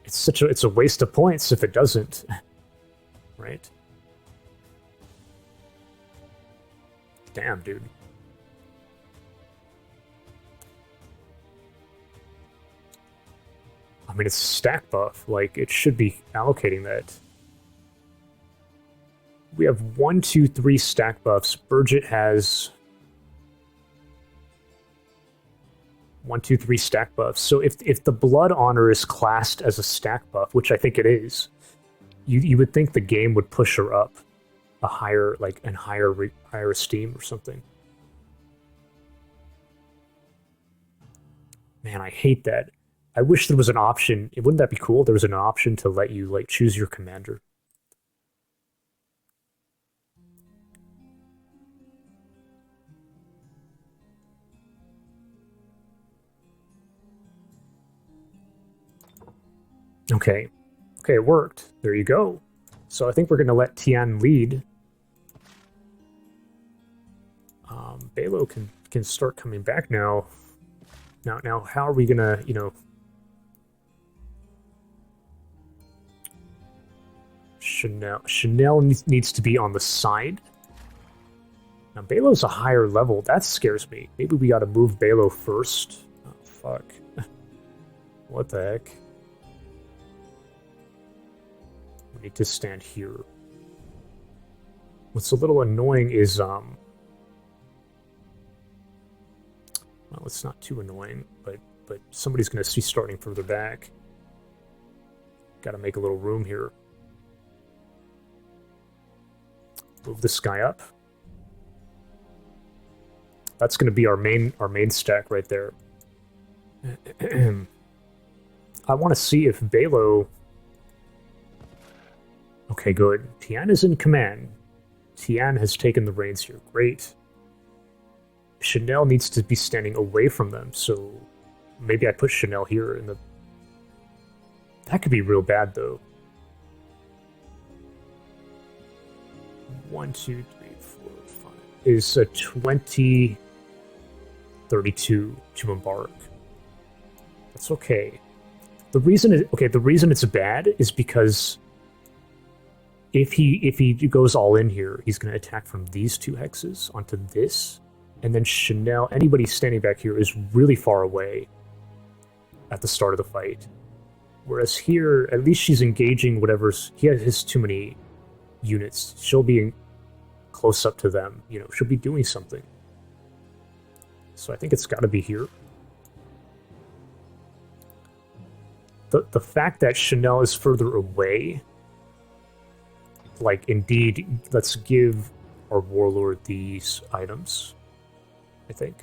Speaker 1: It's a waste of points if it doesn't. Right? Damn, dude. I mean, it's a stack buff. Like, it should be allocating that. We have 1, 2, 3 stack buffs. Burgett has 1, 2, 3 stack buffs. So if the Blood Honor is classed as a stack buff, which I think it is, you would think the game would push her up a higher, like, and higher esteem or something. Man, I hate that. I wish there was an option. Wouldn't that be cool? There was an option to let you, like, choose your commander. Okay. Okay, it worked. There you go. So I think we're going to let Tian lead. Balo can start coming back now. Now, how are we going to, you know... Channelle needs to be on the side. Now, Balo's a higher level. That scares me. Maybe we got to move Balo first. Oh, fuck. What the heck? We need to stand here. What's a little annoying is, well, it's not too annoying, but somebody's going to be starting further back. Got to make a little room here. Move this guy up. That's going to be our main stack right there. I want to see if Balo... Okay, good. Tian is in command. Tian has taken the reins here. Great. Channelle needs to be standing away from them, so maybe I put Channelle here in the... That could be real bad, though. 1, 2, 3, 4, 5. Is a 20... 32 to embark. That's okay. The reason it's bad is because if he goes all in here, he's going to attack from these 2 hexes onto this, and then Channelle, anybody standing back here is really far away at the start of the fight. Whereas here, at least she's engaging whatever's... He has too many units. She'll be close up to them. You know, she'll be doing something. So I think it's got to be here. The fact that Channelle is further away... Like, indeed, let's give our warlord these items, I think.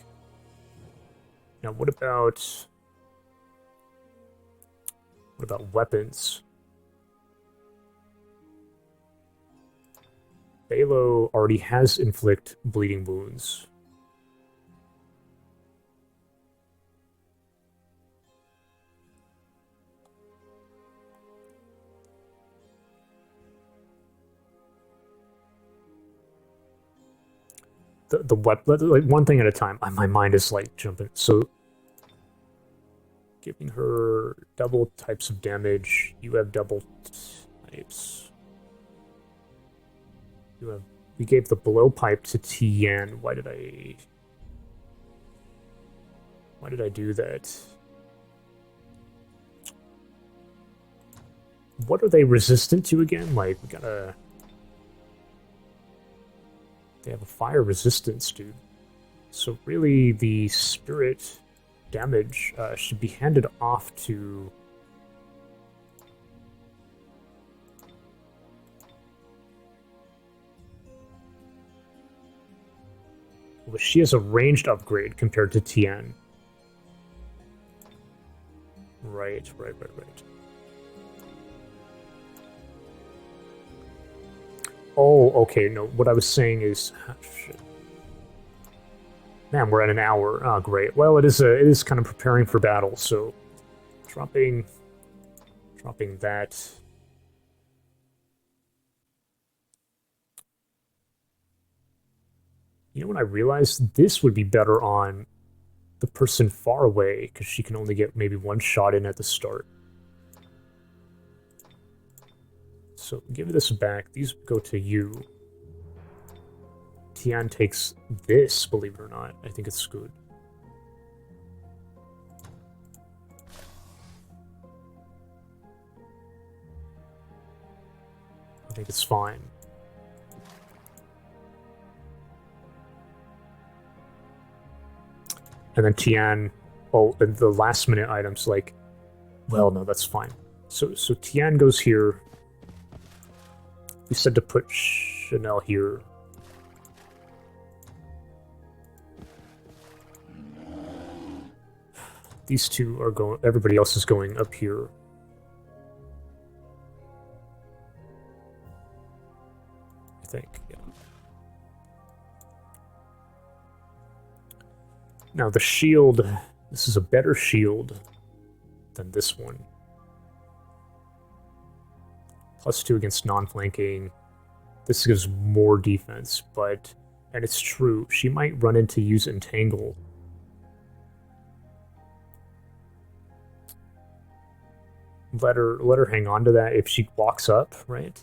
Speaker 1: Now, what about weapons? Balo already has inflict bleeding wounds. The weapon, like one thing at a time. My mind is like jumping. So, giving her double types of damage. You have double types. You have. We gave the blowpipe to Tian. Why did I do that? What are they resistant to again? Like, we gotta... They have a fire resistance, dude. So really, the spirit damage should be handed off to... Well, she has a ranged upgrade compared to Tian. Right. Oh, okay, no, what I was saying is... Oh, shit. Man, we're at an hour. Oh, great. Well, it is kind of preparing for battle, so... Dropping that... You know what I realized? This would be better on the person far away, because she can only get maybe one shot in at the start. So give this back. These go to you. Tian takes this, believe it or not. I think it's good. I think it's fine. And then Tian, oh, and the last minute items, like, well, no, that's fine. So Tian goes here. We said to put Channelle here. These two are going, everybody else is going up here. I think, yeah. Now the shield, this is a better shield than this one. +2 against non-flanking. This gives more defense, but... And it's true, she might run into use Entangle. Let her hang on to that if she walks up, right?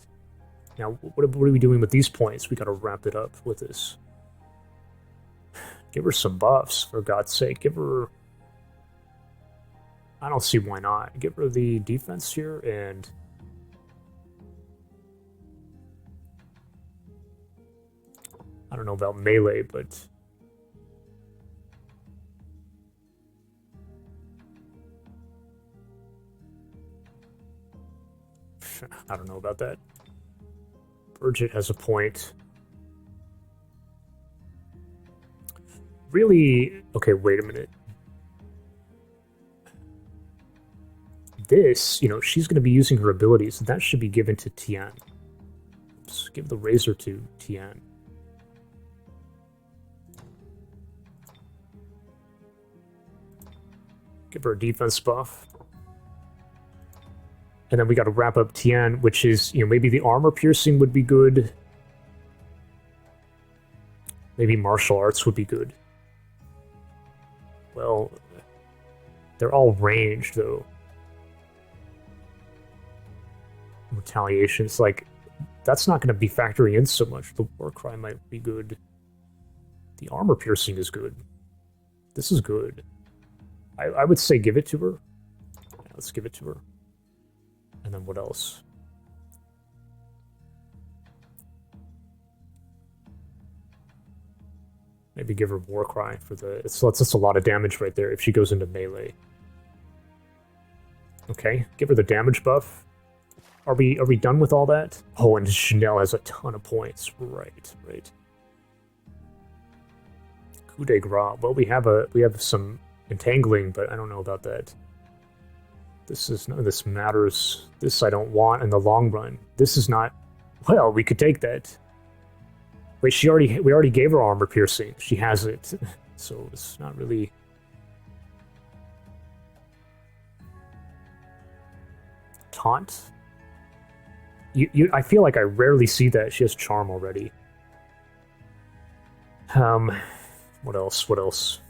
Speaker 1: Now, what are we doing with these points? We gotta wrap it up with this. Give her some buffs, for God's sake. Give her... I don't see why not. Give her the defense here, and... I don't know about melee, but... I don't know about that. Burgett has a point. Really... Okay, wait a minute. This, you know, she's going to be using her abilities. That should be given to Tian. Oops, give the razor to Tian. Give her a defense buff. And then we got to wrap up Tian, which is, you know, maybe the armor piercing would be good. Maybe martial arts would be good. Well, they're all ranged, though. Retaliation, it's like, that's not going to be factoring in so much. The war cry might be good. The armor piercing is good. This is good. I would say give it to her. Yeah, let's give it to her. And then what else? Maybe give her Warcry for the... That's a lot of damage right there if she goes into melee. Okay, give her the damage buff. Are we done with all that? Oh, and Channelle has a ton of points. Right. Coup de grace. Well, we have some entangling, but I don't know about that. None of this matters. This I don't want in the long run. This is not... Well, we could take that. Wait, we already gave her armor piercing. She has it, so it's not really. Taunt. I feel like I rarely see that. She has charm already. What else? What else?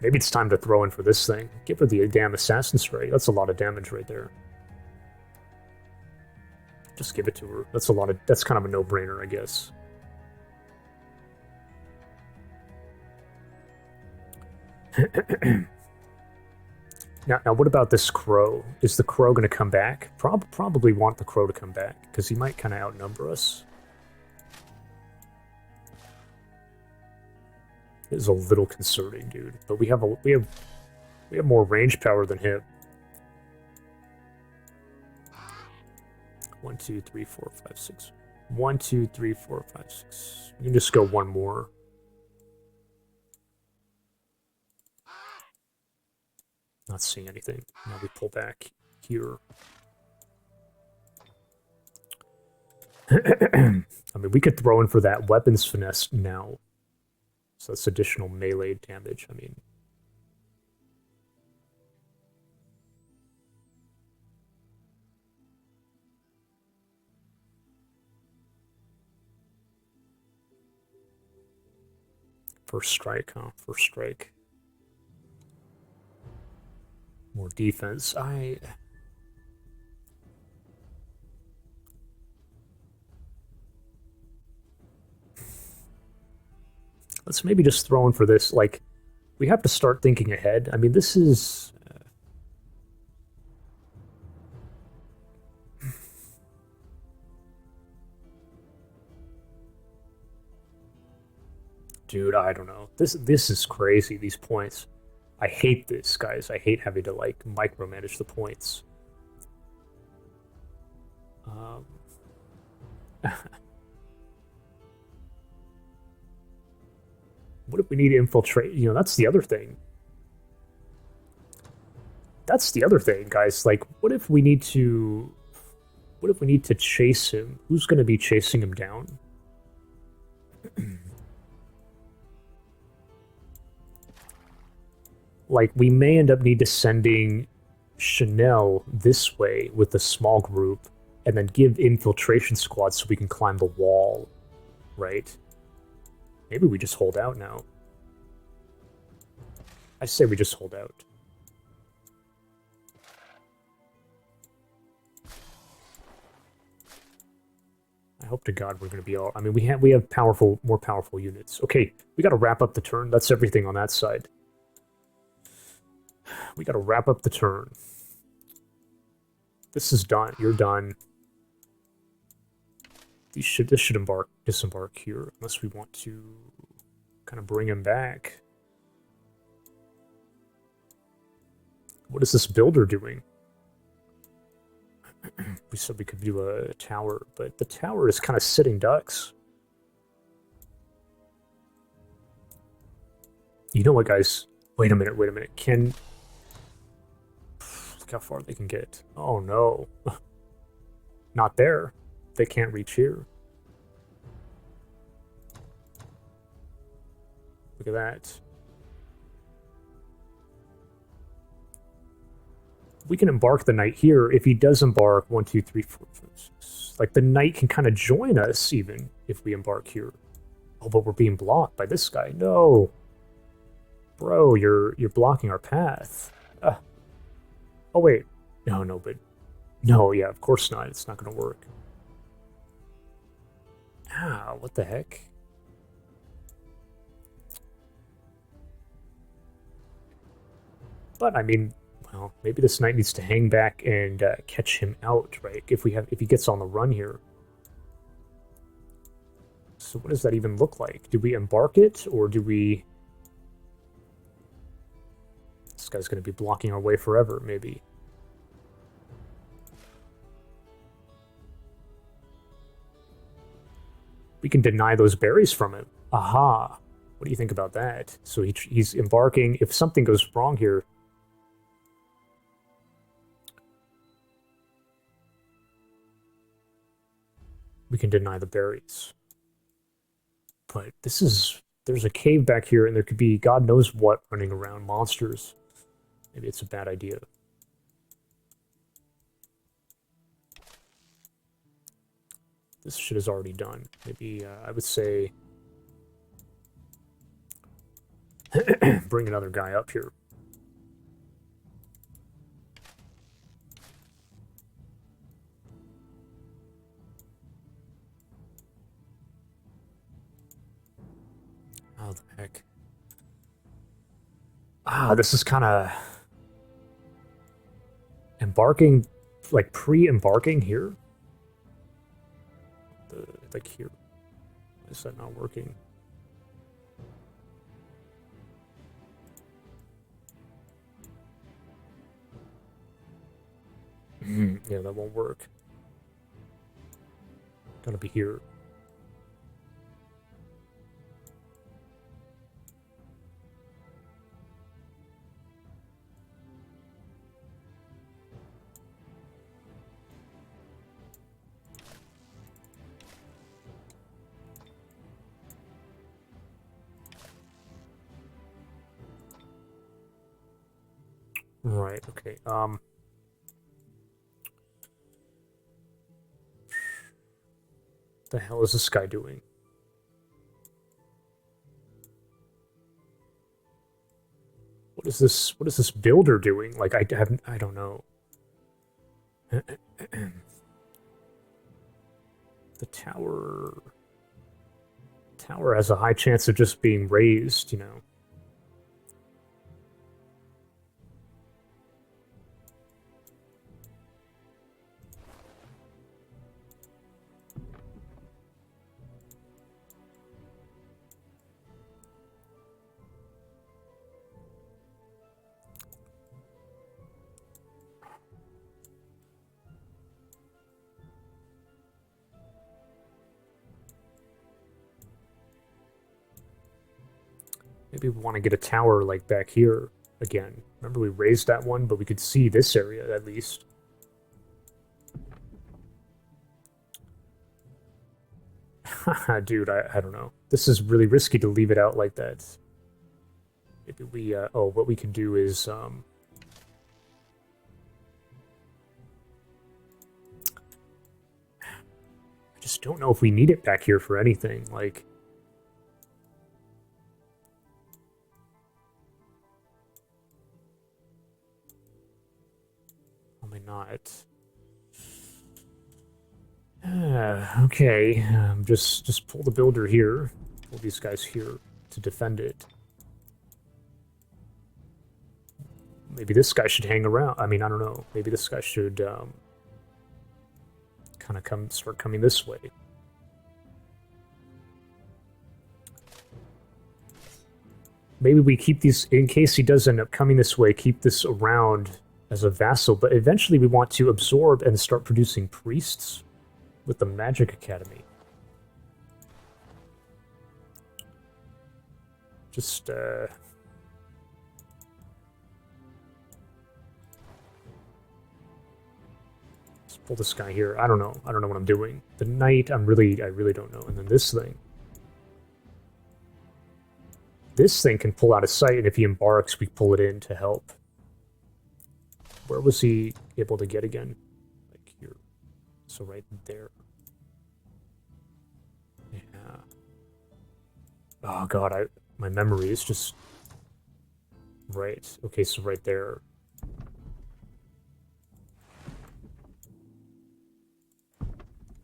Speaker 1: Maybe it's time to throw in for this thing. Give her the damn assassin spray. That's a lot of damage right there. Just give it to her. That's a lot of. That's kind of a no-brainer, I guess. Now, what about this crow? Is the crow going to come back? Probably want the crow to come back because he might kind of outnumber us. It is a little concerning, dude. But we have more range power than him. 1, 2, 3, 4, 5, 6. 1, 2, 3, 4, 5, 6. You can just go one more. Not seeing anything. Now we pull back here. I mean, we could throw in for that weapons finesse now. So that's additional melee damage. I mean, first strike, huh? First strike. More defense. Let's maybe just throw in for this. Like, we have to start thinking ahead. I mean, this is... Dude, I don't know. This is crazy, these points. I hate this, guys. I hate having to, like, micromanage the points. What if we need to infiltrate? You know, that's the other thing. That's the other thing, guys. Like, what if we need to... What if we need to chase him? Who's going to be chasing him down? Like, we may end up need to sending Channelle this way with a small group and then give infiltration squads so we can climb the wall, right? Maybe we just hold out now. I say we just hold out. I hope to God we're going to be all... I mean, we have more powerful units. Okay, we got to wrap up the turn. That's everything on that side. We got to wrap up the turn. This is done. You're done. This should disembark here, unless we want to kind of bring him back. What is this builder doing? We said we could do a tower, but the tower is kind of sitting ducks. You know what, guys? Wait a minute, wait a minute. Look how far they can get. Oh, no. Not there. They can't reach here. Look at that. We can embark the knight here. If he does embark, 1, 2, 3, 4, 5, 6. Like, the knight can kind of join us, even, if we embark here. Oh, but we're being blocked by this guy. No. Bro, you're blocking our path. Oh, wait. No, but... No, yeah, of course not. It's not going to work. Ah, what the heck? But, I mean, well, maybe this knight needs to hang back and catch him out, right? If he gets on the run here. So what does that even look like? Do we embark it, or do we... This guy's going to be blocking our way forever, maybe. We can deny those berries from him. Aha! What do you think about that? So he's embarking. If something goes wrong here... We can deny the berries. But this is... There's a cave back here, and there could be God knows what running around. Monsters. Maybe it's a bad idea. This shit is already done. Maybe, I would say... bring another guy up here. Oh, the heck. Ah, this is kind of... Embarking, like pre-embarking here? Like here. Why is that not working? Yeah, that won't work. Gotta be here. Right, okay, the hell is this guy doing? What is this builder doing? Like, I don't know. The tower has a high chance of just being raised, you know. Maybe we want to get a tower, like, back here again. Remember we raised that one, but we could see this area, at least. Haha, dude, I don't know. This is really risky to leave it out like that. Maybe we, oh, what we could do is, I just don't know if we need it back here for anything, like... Probably not. Okay, just pull the builder here. Pull these guys here to defend it. Maybe this guy should hang around. I mean, I don't know. Maybe this guy should kind of start coming this way. Maybe we keep these, in case he does end up coming this way, keep this around as a vassal, but eventually we want to absorb and start producing priests with the Magic Academy. Just, let's pull this guy here. I don't know. I don't know what I'm doing. The knight, I really don't know. And then this thing. This thing can pull out of sight, and if he embarks, we pull it in to help. Where was he able to get again? Like here. So right there. Yeah. Oh god, my memory is just... Right. Okay, so right there.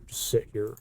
Speaker 1: Just sit here.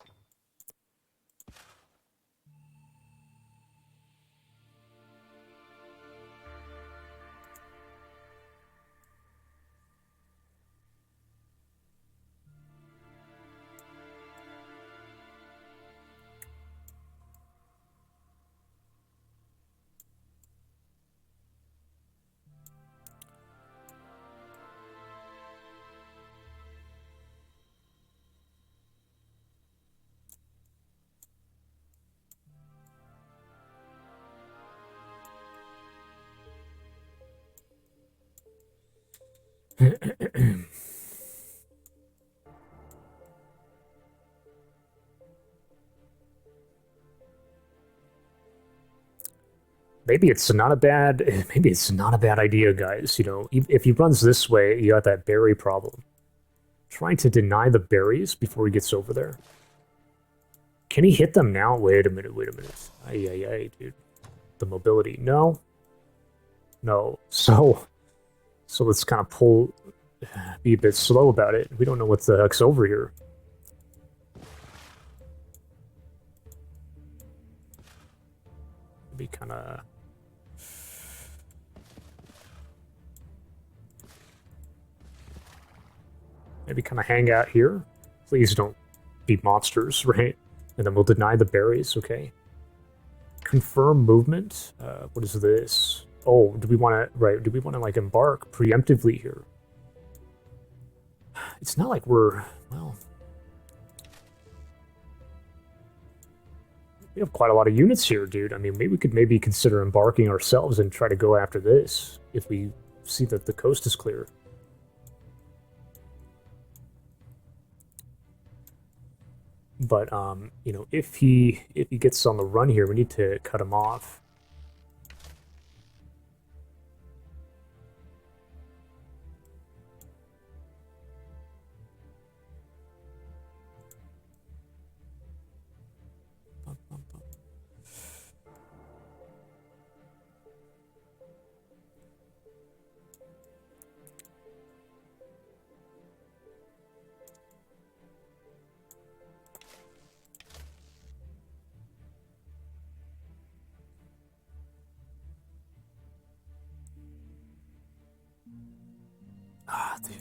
Speaker 1: maybe it's not a bad idea, guys. You know, if he runs this way, you got that berry problem. Trying to deny the berries before he gets over there. Can he hit them now? Wait a minute. Ay, dude. The mobility. No. So let's kind of be a bit slow about it. We don't know what the heck's over here. Be kind of... Maybe kind of hang out here. Please don't be monsters, right? And then we'll deny the berries, okay? Confirm movement. What is this? Oh, do we want to like embark preemptively here? It's not like we're, well... We have quite a lot of units here, dude. I mean, maybe we could consider embarking ourselves and try to go after this if we see that the coast is clear. But, you know, if he gets on the run here, we need to cut him off.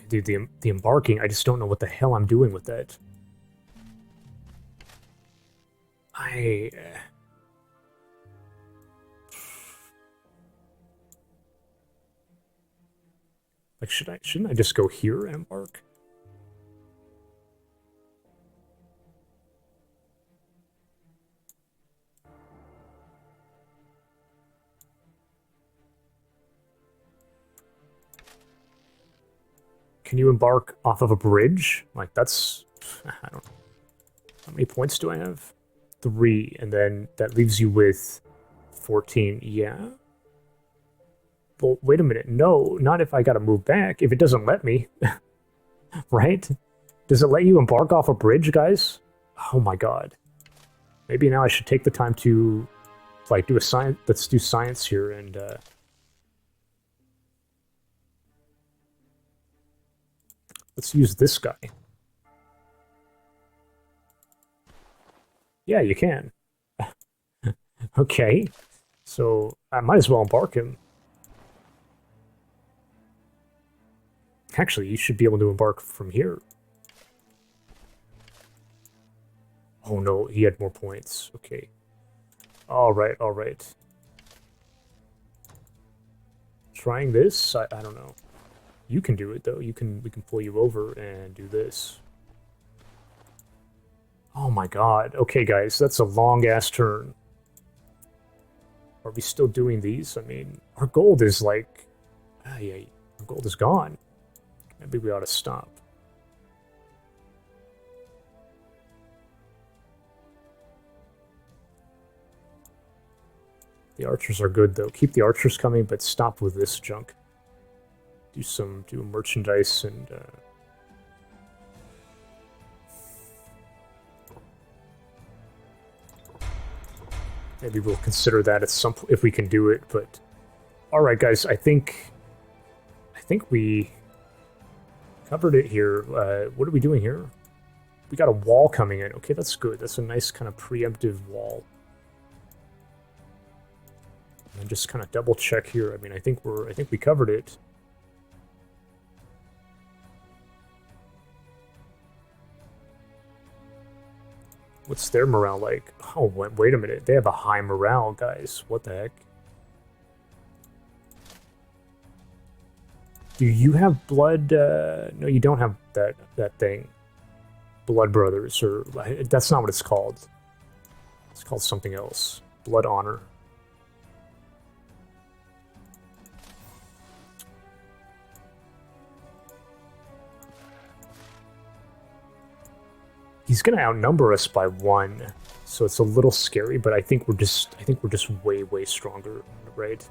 Speaker 1: Dude, the embarking, I just don't know what the hell I'm doing with that. Like, shouldn't I just go here and embark? Can you embark off of a bridge? Like, that's... I don't know. How many points do I have? 3, and then that leaves you with 14. Yeah? Well, wait a minute. No, not if I gotta move back. If it doesn't let me. Right? Does it let you embark off a bridge, guys? Oh my god. Maybe now I should take the time to, like, do a science... Let's do science here, and, let's use this guy. Yeah, you can. Okay. So, I might as well embark him. Actually, you should be able to embark from here. Oh no, he had more points. Okay. Alright. Trying this? I don't know. You can do it, though. We can pull you over and do this. Oh my god. Okay, guys, that's a long-ass turn. Are we still doing these? I mean, our gold is like... yeah, our gold is gone. Maybe we ought to stop. The archers are good, though. Keep the archers coming, but stop with this junk. Do merchandise and... Maybe we'll consider that at some point if we can do it, but... Alright, guys, I think we covered it here. What are we doing here? We got a wall coming in. Okay, that's good. That's a nice kind of preemptive wall. And just kind of double check here. I mean, I think we covered it. What's their morale like? Oh, wait a minute. They have a high morale, guys. What the heck? Do you have blood? No, you don't have that thing. Blood Brothers, or... That's not what it's called. It's called something else. Blood Honor. he's gonna outnumber us by 1, so it's a little scary. But I think we're just way stronger, right?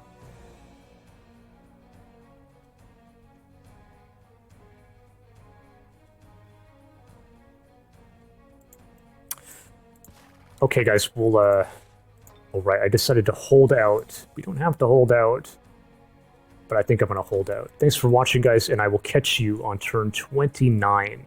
Speaker 1: Okay, guys, we'll all right. I decided to hold out. We don't have to hold out, but I think I'm gonna hold out. Thanks for watching, guys, and I will catch you on turn 29.